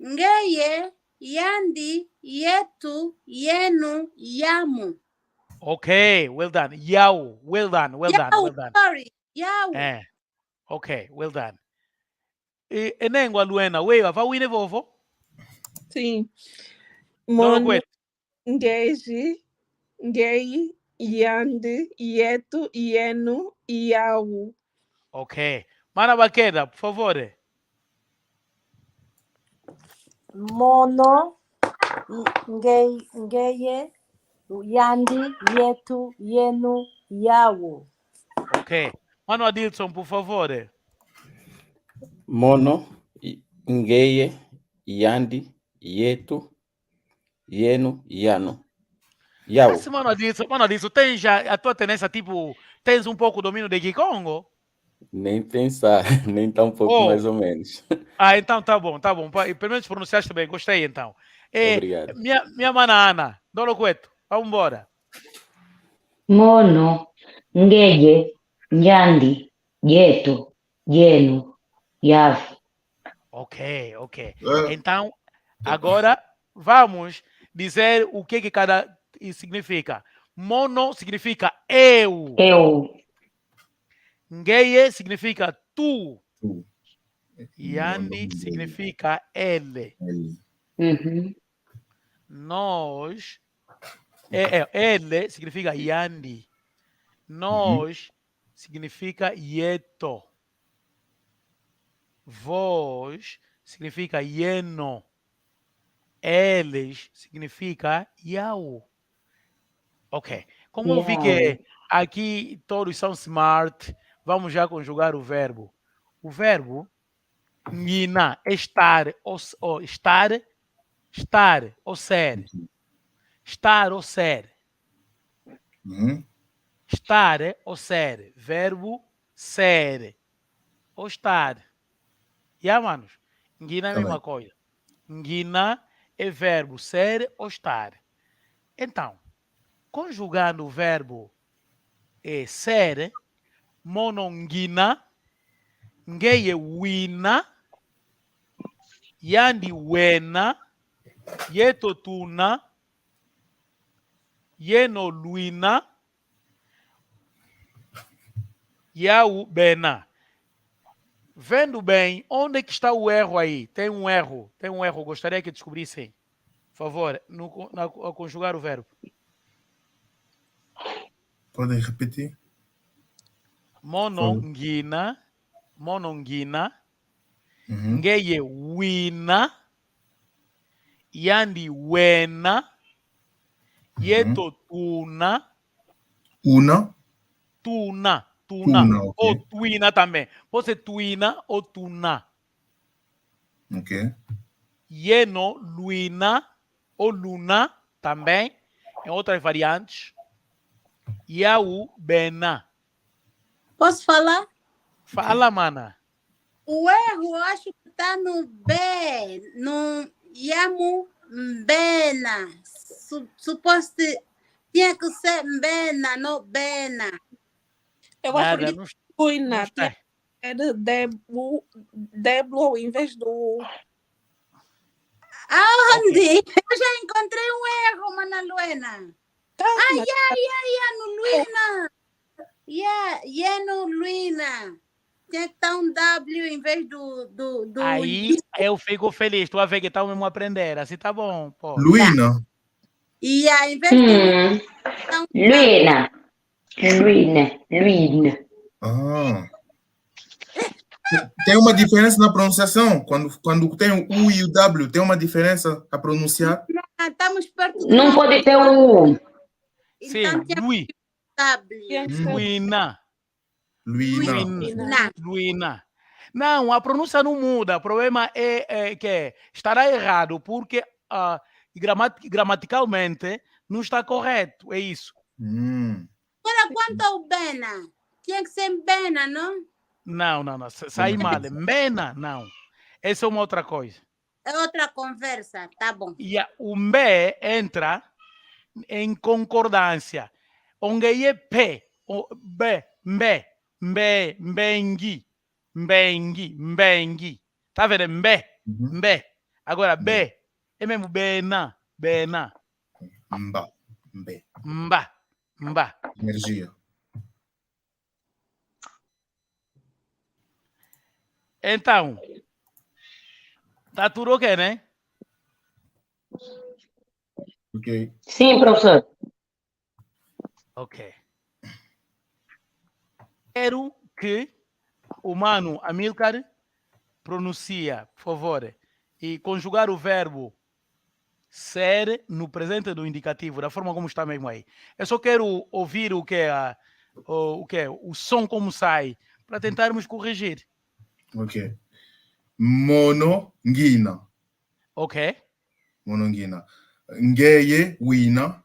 ngeye, yandi, yetu, yenu, yamu. Ok, well done. Yau, well done. Sorry, yau. Ok, well done. Enengwa Luena, wewe va wine vovo? Sim. Dona Mono, Cueto. Ngeji, Ngei, Yande, Yeto, Ieno, Iau. Ok. Mana Baqueda, por favor. Mono, Ngeye, Yandi, Yetu, Yenu, Yawu. Ok. Mano Adilson, por favor. Mono, Ngeye, Yandi, Yetu, Yeno, Yano. Yawu. Esse Mano Adilson, tens já a tua tendência, tipo, tens um pouco domínio de Kikongo? Nem pensar, nem tá um pouco mais ou menos. Ah, então tá bom. Pelo menos pronunciaste bem, gostei então. Obrigado. Minha mana Ana, Dona Cueto, vamos embora. Mono, Ngeye, Nyandi, Yeto, Yeno, Yav. Ok. Então, agora vamos dizer o que cada significa. Mono significa eu. Ngeye significa tu. Yandi significa ele. Uhum. Nós. Ele significa Yandi. Nós significa Yeto. Vós significa Yeno. Eles significa Yau. Ok. Como eu vi que aqui todos são smart, vamos já conjugar o verbo. O verbo ngina é estar ou estar ou ser. Estar ou ser. Estar ou ser. Verbo ser ou estar. Manos? Ngina é a mesma coisa. Ngina é verbo ser ou estar. Então, conjugando o verbo ser, monongina, ngeye wina, yandi wena, yeto tuna, yeno luina, yau bena. Vendo bem, onde é que está o erro aí? Tem um erro. Gostaria que descobrissem. Por favor, a conjugar o verbo. Podem repetir? Monongina, ngeye wina, yandi wena, yeto tuna, tuna, okay. ou tuina também. Pode ser tuina ou tuna. Ok. Yeno, luina ou luna também, em outras variantes. Yau, bena. Posso falar? Fala, mana. O erro, eu acho que está no B, no Yamu Mbena. Suposto tinha que ser Mbena, não Bena. Eu acho que Luina é de Deblo em vez do. Aonde? Eu já encontrei um erro, Mana Luena. No Luina. No Luina. Tinha que estar um W em vez do... Aí eu fico feliz. Tu vai ver que tá mesmo aprender. Assim tá bom, pô. Luina. Em vez do... Luina. Ah. Tem uma diferença na pronunciação? Quando tem o U e o W, tem uma diferença a pronunciar? Estamos perto do... Não pode ter o U. Sim, Lui. Luina. Não, a pronúncia não muda. O problema é que estará errado porque gramaticalmente não está correto. É isso. Agora, quanto ao Bena? Tinha que ser Bena, não? Não. Sai mal. Bena, não. Essa é uma outra coisa. É outra conversa, tá bom. E o Mbe entra em concordância. Onde é P, Mbengi. Tá vendo? Mbe. Agora, B é mesmo Bena. Mba. Energia. Então, tá tudo ok, né? Ok. Sim, professor. Ok. Quero que o mano Amilcar pronuncia, por favor, e conjugar o verbo ser no presente do indicativo, da forma como está mesmo aí. Eu só quero ouvir o som como sai, para tentarmos corrigir. Ok. Monongina. Ok? Monongina. Ngeye wina.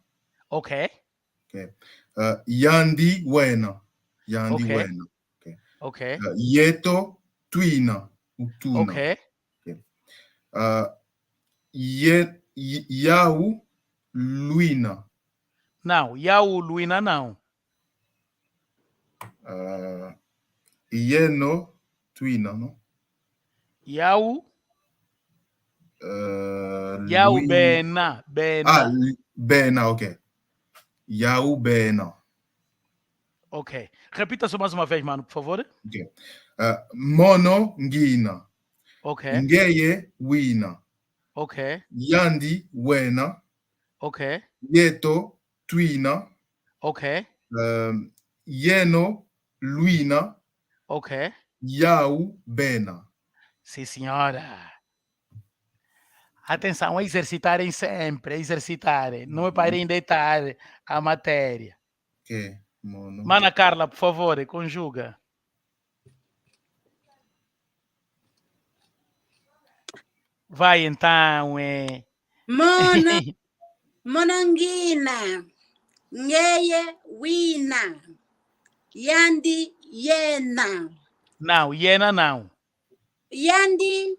Ok? Okay. Yandi wena. Yandi Ok. wena. Okay. Ok? Yeto twina. Utuna. Ok? Yahu luina. Não, Yau Luina não. Yeno twina, no? Yau Luina. Bena. Bena, ok. Yahu bena. Ok. Repita só mais uma vez, mano, por favor. Ok. Mono ngina. Ok. Ngeye wina. Ok. Yandi wena. Ok. Yeto twina. Ok. Yeno luina. Ok. Yahu bena. Sim, senhora. Atenção, exercitarem sempre, exercitarem. Não me parem deitar a matéria. Ok. Mono. Mana Carla, por favor, conjuga. Vai então. Monongina. Ngeye wina. Yandi yena. Não, hiena não. Yandi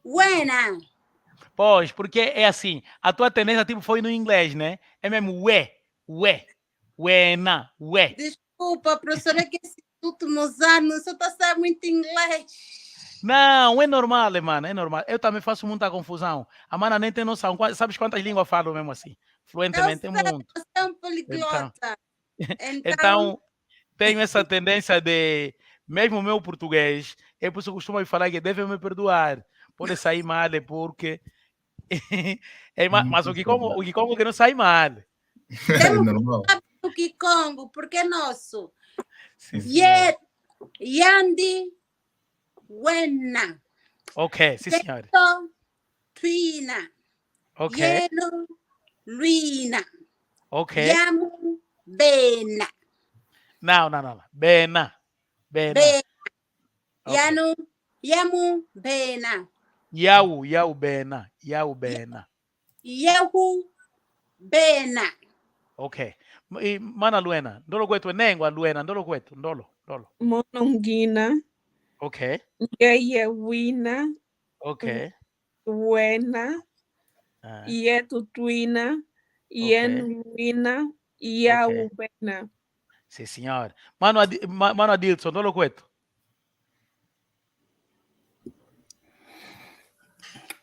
wena. Pois, porque é assim, a tua tendência tipo foi no inglês, né? É mesmo uena, ué. Desculpa, professora, é que esses últimos anos só está saindo muito inglês. Não, é normal, mano, é normal. Eu também faço muita confusão. A mana nem tem noção. Sabes quantas línguas falo mesmo assim? Fluentemente, é muito. Eu sou um poliglota. Então, tenho essa tendência de, mesmo o meu português, eu por isso costumo falar que devem me perdoar. Pode sair mal, porque... mas o Kikongo que não sai mal. É normal. O Kikongo, porque é nosso. Sim, Yandi wena. Ok, sim, senhora. Twina. Ok. Yeno luina. Ok. Yamu bena. Não. Bena. Okay. Yamu bena. Yau bena. Yahu bena. Ok. E mana Luena, ndolo kwetu enengwa Luena, ndolo kwetu, ndolo. Monongina. Ok. Ngeye wina. Ok. Wena. Yetu twina. Yen wina. Yahu bena. Sim, senhora. Mano Adilson, ndolo kwetu.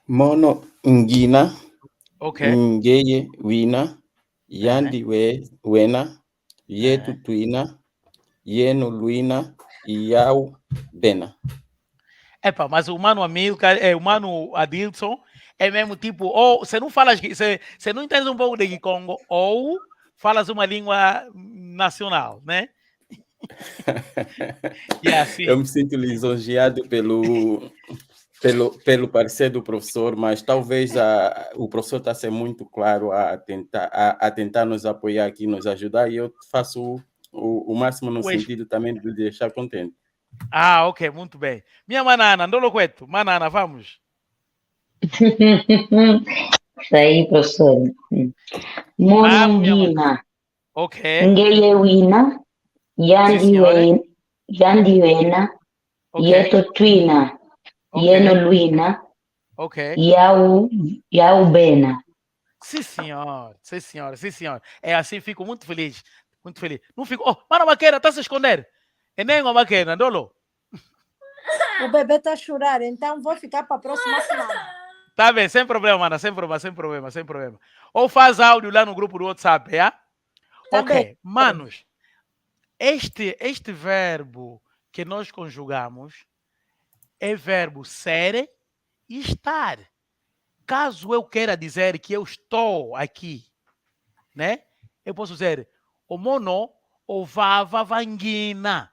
Mono ngina. Ok. Ngeye wina. Yandi wena. Yetu twina. Yeno luina. Yau bena. Epa, mas o mano Amilcar, o mano Adilson, é mesmo tipo, ou você não fala, você não entende um pouco de Kikongo, ou falas uma língua nacional, né? E assim. Eu me sinto lisonjeado pelo parecer do professor, mas talvez o professor está a ser muito claro a tentar nos apoiar aqui, nos ajudar, e eu faço o máximo no sentido também de deixar contente. Ah, ok, muito bem. Minha manana, ndolo kwetu. Manana, vamos. Isso aí, professor. Monongina. Ok. Ngeye wina. Yandi wena. Yeto twina. Yeno luina. Ok. Yahu bena. Sim, senhor. Sim, senhora. Sim, senhor. É assim, fico muito feliz. Muito feliz. Não fico... Oh, mana Maquena, está a se esconder. É nem uma Maquena, ndolo. O bebê está a chorar, então vou ficar para a próxima semana. Tá bem, sem problema, mana. Sem problema. Ou faz áudio lá no grupo do WhatsApp, é? Ok. Manos, este verbo que nós conjugamos é verbo ser e estar. caso eu queira dizer que eu estou aqui, né? Eu posso dizer o mono o vava vangina.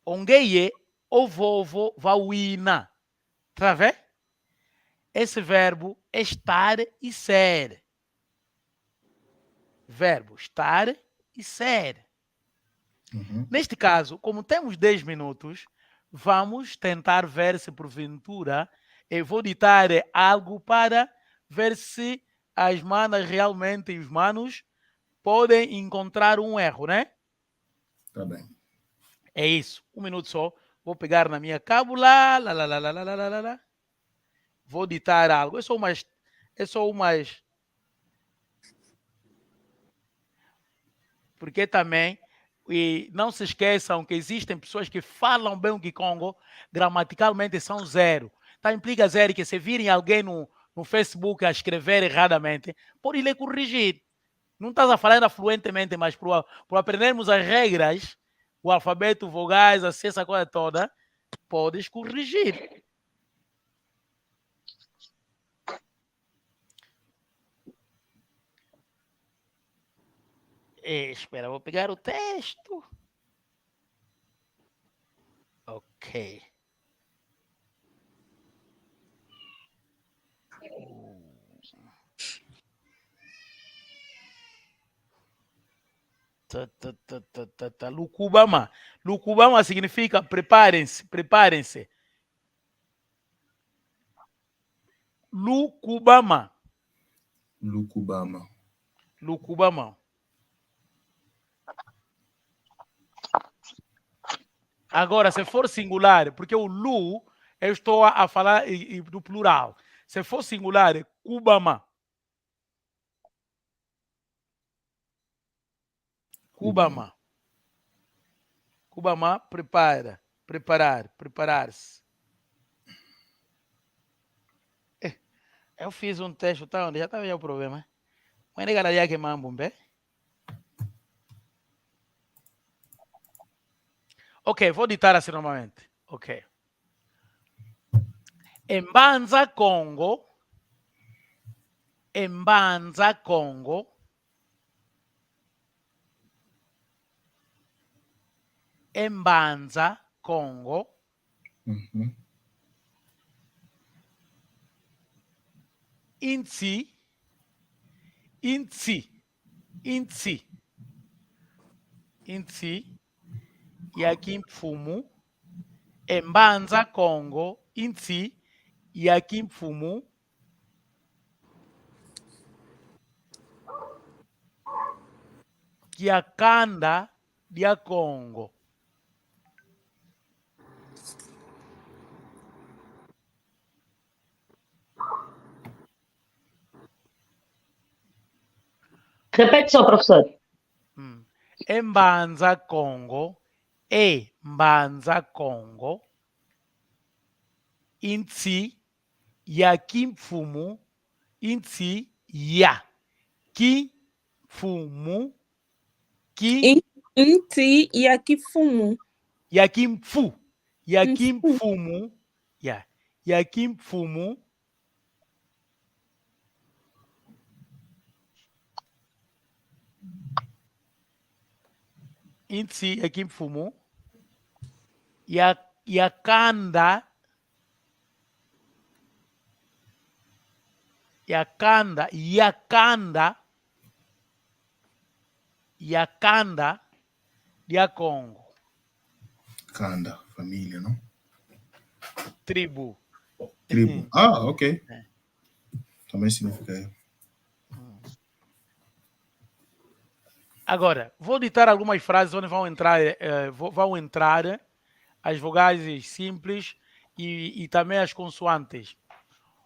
Ongeye o vovo vauina. Tá vendo? Esse verbo é estar e ser. Verbo estar e ser. Neste caso, como temos 10 minutos, vamos tentar ver se porventura eu vou ditar algo para ver se as manas realmente e os manos podem encontrar um erro, né? Tá bem. É isso. 1 minuto só. Vou pegar na minha cábula. Vou ditar algo. É só umas. Porque também, e não se esqueçam que existem pessoas que falam bem o Kikongo, gramaticalmente são 0. Então implica 0 que se virem alguém no Facebook a escrever erradamente, pode lhe corrigir. Não estás a falar fluentemente, mas por aprendermos as regras, o alfabeto, vogais, assim, essa coisa toda, podes corrigir. Espera, vou pegar o texto. Ok. Lukubama. Lukubama significa preparem-se, preparem-se. Lukubama. Lukubama. Lukubama. Agora, se for singular, porque o lu, eu estou a falar do plural. Se for singular, é Kubama. Kubama. Kubama, prepara. Preparar, preparar-se. Eu fiz um teste, tá onde? Já estava o problema. Mas é galera que mambo, bem? Ok, vou ditar assim novamente. Ok. Embanza Congo. Embanza Congo. Embanza Congo. Inzi. Inzi. Inzi. Inzi. Yaki Mfumu. Embanza Congo. Inzi. Yaki Mfumu. Kiakanda dia Congo. Repete só, professor. Embanza Congo. Embanza Congo. Inzi Yaki Mfumu. Inzi ya. Kifumu. Inti Yakifumu. Yakimfu. Yakimfumu. Yeah. Yakimfumu. Inti Yakimfumu. Yakanda. Yakanda. Yakanda. Yakanda dia Congo. Kanda, família, não? Tribo. Tribo. Ah, ok. Também significa. Agora, vou ditar algumas frases onde vão entrar as vogais simples e também as consoantes.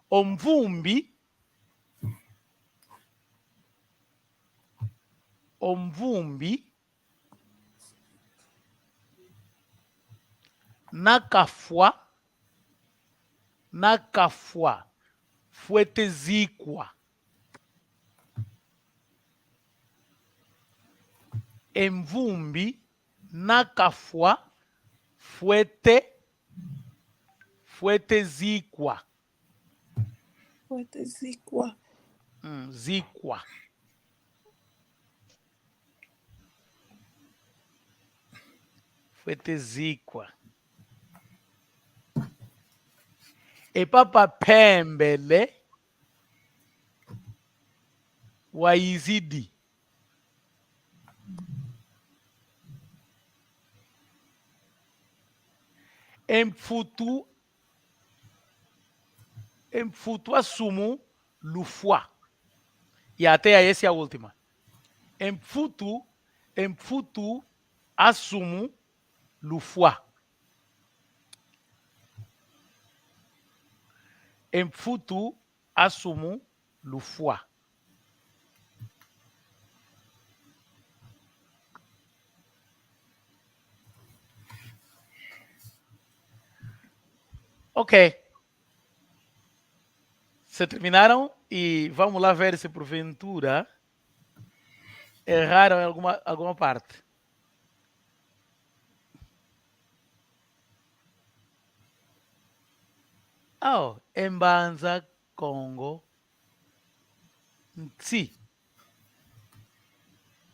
Omvumbi. Omvumbi. Nakafua. Nakafua. Fuetezikwa. Emvumbi. Nakafua. Fuetezikwa. Fuerte zicua. Zicua. Fuerte zicua. E papa pembele waizidi. Emfutu assumo lufua. E até essa é a última. Emfutu assumo lufua. Emfutu assumo lufua. Ok. Se terminaram e vamos lá ver se porventura erraram em alguma parte. Oh, Mbanza Congo. Sim.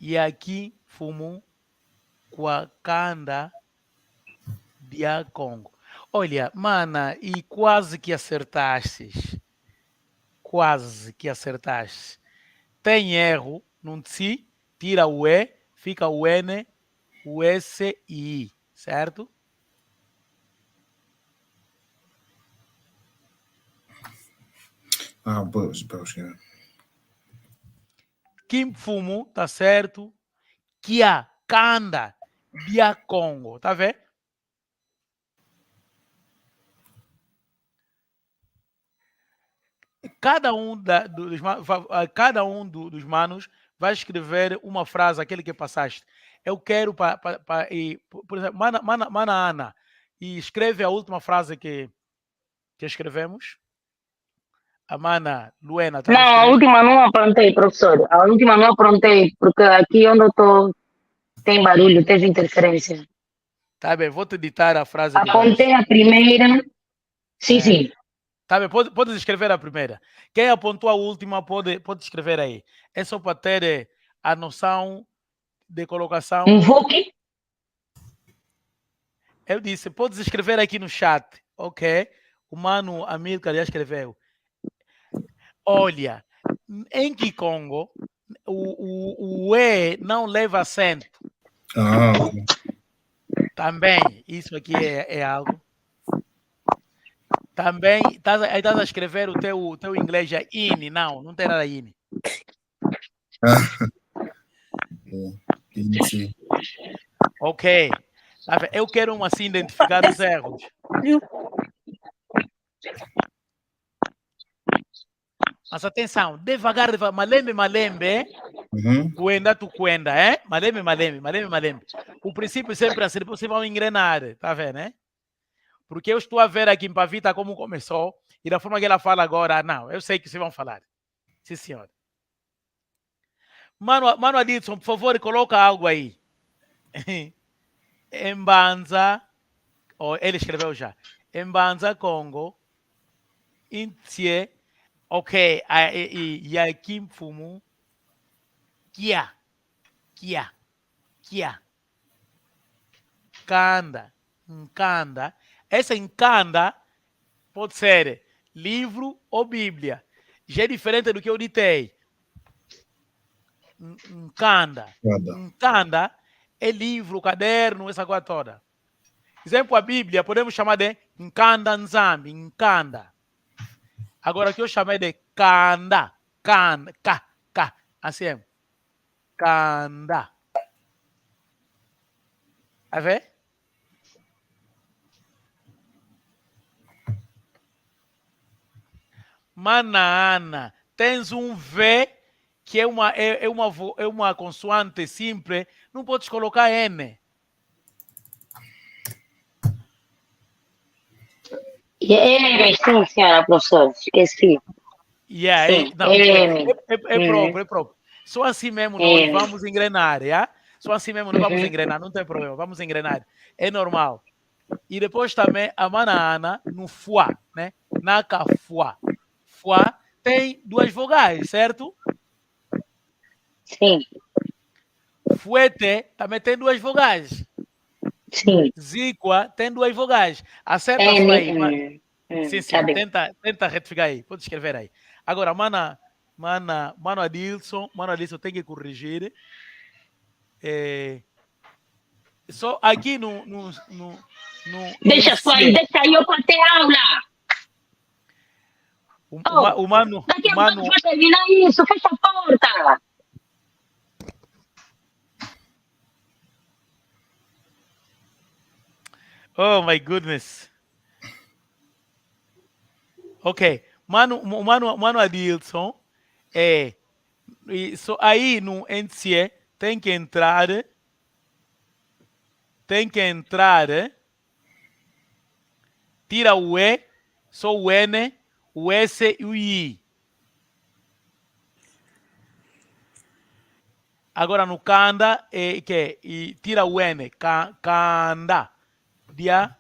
E aqui fumo kwa kanda dia Congo. Olha, mana, e quase que acertastes. Quase que acertaste. Tem erro, não se tira o E, fica o N, o S e I, certo? Pois. Kim fumo, tá certo? Kia, kanda, dia Congo, tá vendo? Cada um dos manos vai escrever uma frase, aquele que passaste. Eu quero por exemplo, mana Ana, e escreve a última frase que escrevemos. A mana Luena. Não, a última não aprontei, professor. A última não aprontei, porque aqui onde eu estou tem barulho, teve interferência. Tá bem, vou te ditar a frase. Apontei a primeira. Sim. Tá bem, pode escrever a primeira. Quem apontou a última pode escrever aí. É só para ter a noção de colocação. Invoque. Eu disse, podes escrever aqui no chat, ok? O mano Amilcar já escreveu. Olha, em Kikongo, o E não leva acento. Também, isso aqui é algo. Também, estás a escrever o teu inglês já INI, não tem nada INI. Sim. Ok. Eu quero assim identificar os erros. Mas atenção, devagar, malembe, cuenda, tu cuenda, malembe. O princípio sempre assim, depois vocês vão engrenar, tá vendo, né? Porque eu estou a ver aqui em Pavita como começou e da forma que ela fala agora, não, eu sei que vocês vão falar. Sim, senhor. Mano Adilson, por favor, coloca algo aí. Mbanza, ele escreveu já. Mbanza Congo, Intie, ok, e aqui fumo, Kia, Nkanda. Essa Nkanda pode ser livro ou Bíblia. Já é diferente do que eu ditei. Nkanda é livro, caderno, essa coisa toda. Exemplo, a Bíblia podemos chamar de Nkanda Nzambi, Nkanda. Agora aqui eu chamei de Kanda, assim é. Kanda. A ver? Mana Ana, tens um V que é uma consoante simples, não podes colocar N. Sim, senhora professora, esqueci. É próprio. Só assim mesmo nós vamos engrenar, Só assim mesmo nós vamos engrenar, não tem problema, vamos engrenar. É normal. E depois também a mana Ana no fuá, né? Na cafua. Fuá tem duas vogais, certo? Sim. Fuete também tem duas vogais. Sim. Zíqua tem duas vogais. Acerta só aí. Sim, Tá bem. tenta retificar aí. Pode escrever aí. Agora, Mano Adilson tem que corrigir. Só aqui no Deixa só aí, deixa aí eu para ter aula. O Mano... Daqui a pouco vai terminar isso, fecha a porta. Oh, my goodness. Ok. Mano Adilson, aí no NCE tem que entrar, tira o E, só o N, o S e o I. Agora no Kanda, e tira o N, Kanda. Dia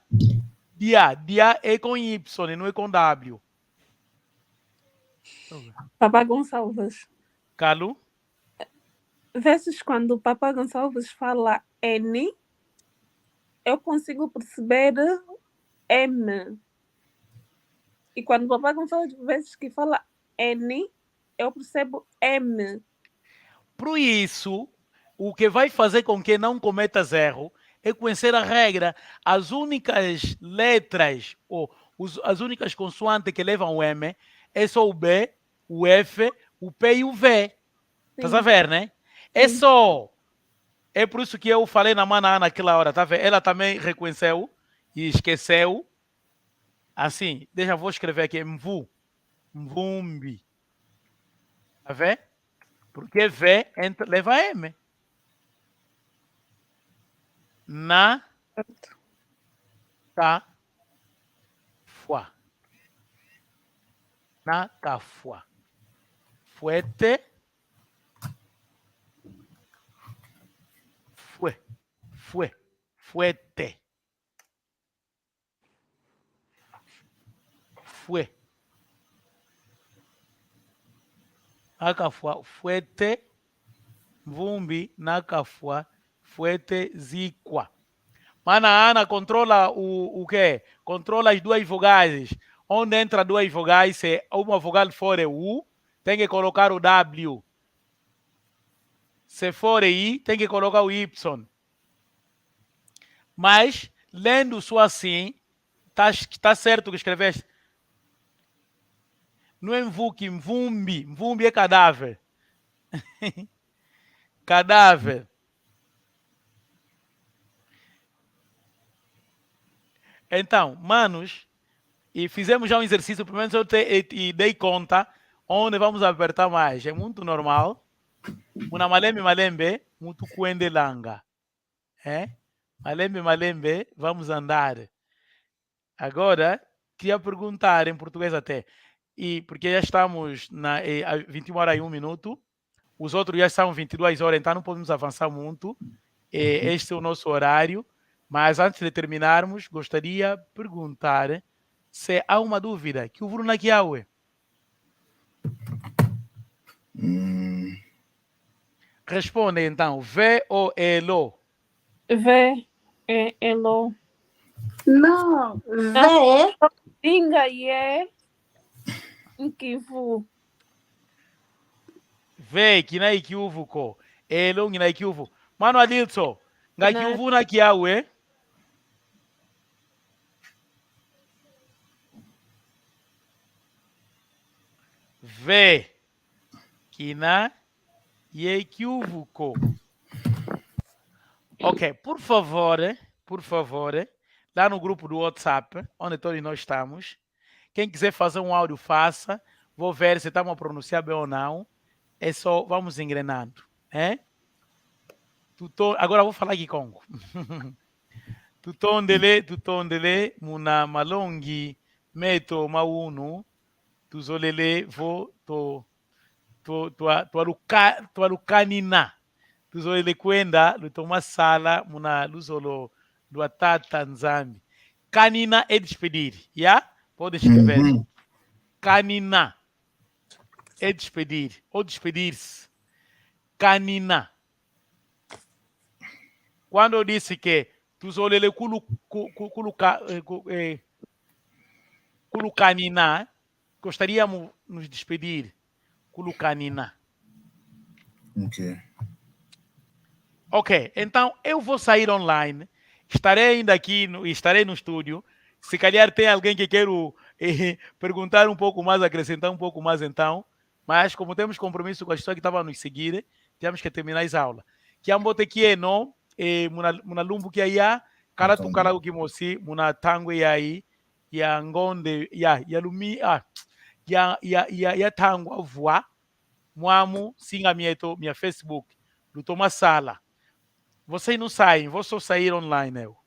é com Y, não é com W. Papá Gonçalves. Calu? Vezes quando o Papá Gonçalves fala N, eu consigo perceber M. E quando o Papá Gonçalves vezes que fala N, eu percebo M. Por isso, o que vai fazer com que não cometas erro é conhecer a regra. As únicas letras ou as únicas consoantes que levam o M é só o B, o F, o P e o V. Estás a ver, né? É só. É por isso que eu falei na Mana naquela hora, tá vendo? Ela também reconheceu e esqueceu. Assim, deixa eu vou escrever aqui, Mvumbi. Tá vendo? Porque V leva M. Na cafua. Na cafua. Fuete. Fuete. Fue. Nakafua. Fuete. Vumbi. Nakafua. Fuete. Zíqua. Mana Ana controla o quê? Controla as duas vogais. Onde entra duas vogais, se uma vogal for U, tem que colocar o W. Se for I, tem que colocar o Y. Mas, lendo só assim, tá certo que escreveste. Não é mvuki, mvumbi. Mvumbi é cadáver. Cadáver. Então, manos, e fizemos já um exercício, pelo menos eu dei conta onde vamos apertar mais. É muito normal. Una malembe, muito kuendelanga. Malembe, vamos andar. Agora, queria perguntar em português até, porque já estamos a 21 horas e 1 minuto, os outros já são 22 horas, então não podemos avançar muito. Este é o nosso horário, mas antes de terminarmos, gostaria de perguntar se há uma dúvida que o Bruna Kiawe. Responde então, V ou Elo? V, Elo. Não, V. Inga e Nkivu. V, que na ikiuvu ko. Elo, que na ikiuvu. Mano Adilson, nga ikiuvu na Kiawe? V, que na ikiuvu ko. Ok, por favor, lá no grupo do WhatsApp, onde todos nós estamos, quem quiser fazer um áudio, faça. Vou ver se estamos a pronunciar bem ou não. É só, vamos engrenando. Agora vou falar aqui Congo. Tutondele, muna malongi, meto maunu, tuzolele, vo, tualukanina. Tuzolele kwenda, lutoma sala, muna luzolo, luatata nzambi. Kanina é despedir, já? Pode escrever. Kanina. é despedir ou despedir-se. Canina. Quando eu disse que tuzolele canina, gostaríamos de nos despedir. Canina. Ok. Ok, então eu vou sair online. Estarei ainda aqui, estarei no estúdio. Se calhar tem alguém que quero perguntar um pouco mais, acrescentar um pouco mais então. Mas como temos compromisso com as pessoas que estavam a nos seguir, temos que terminar essa aula. Que ambote que é não, muna lumbu que aí, cara tu cara o que moci, muna tango aí, ya ngonde, ya lumi, ya tango voa, muamu singa minha Facebook, do Thomas Sala. Vocês não saem, vou só sair online, eu.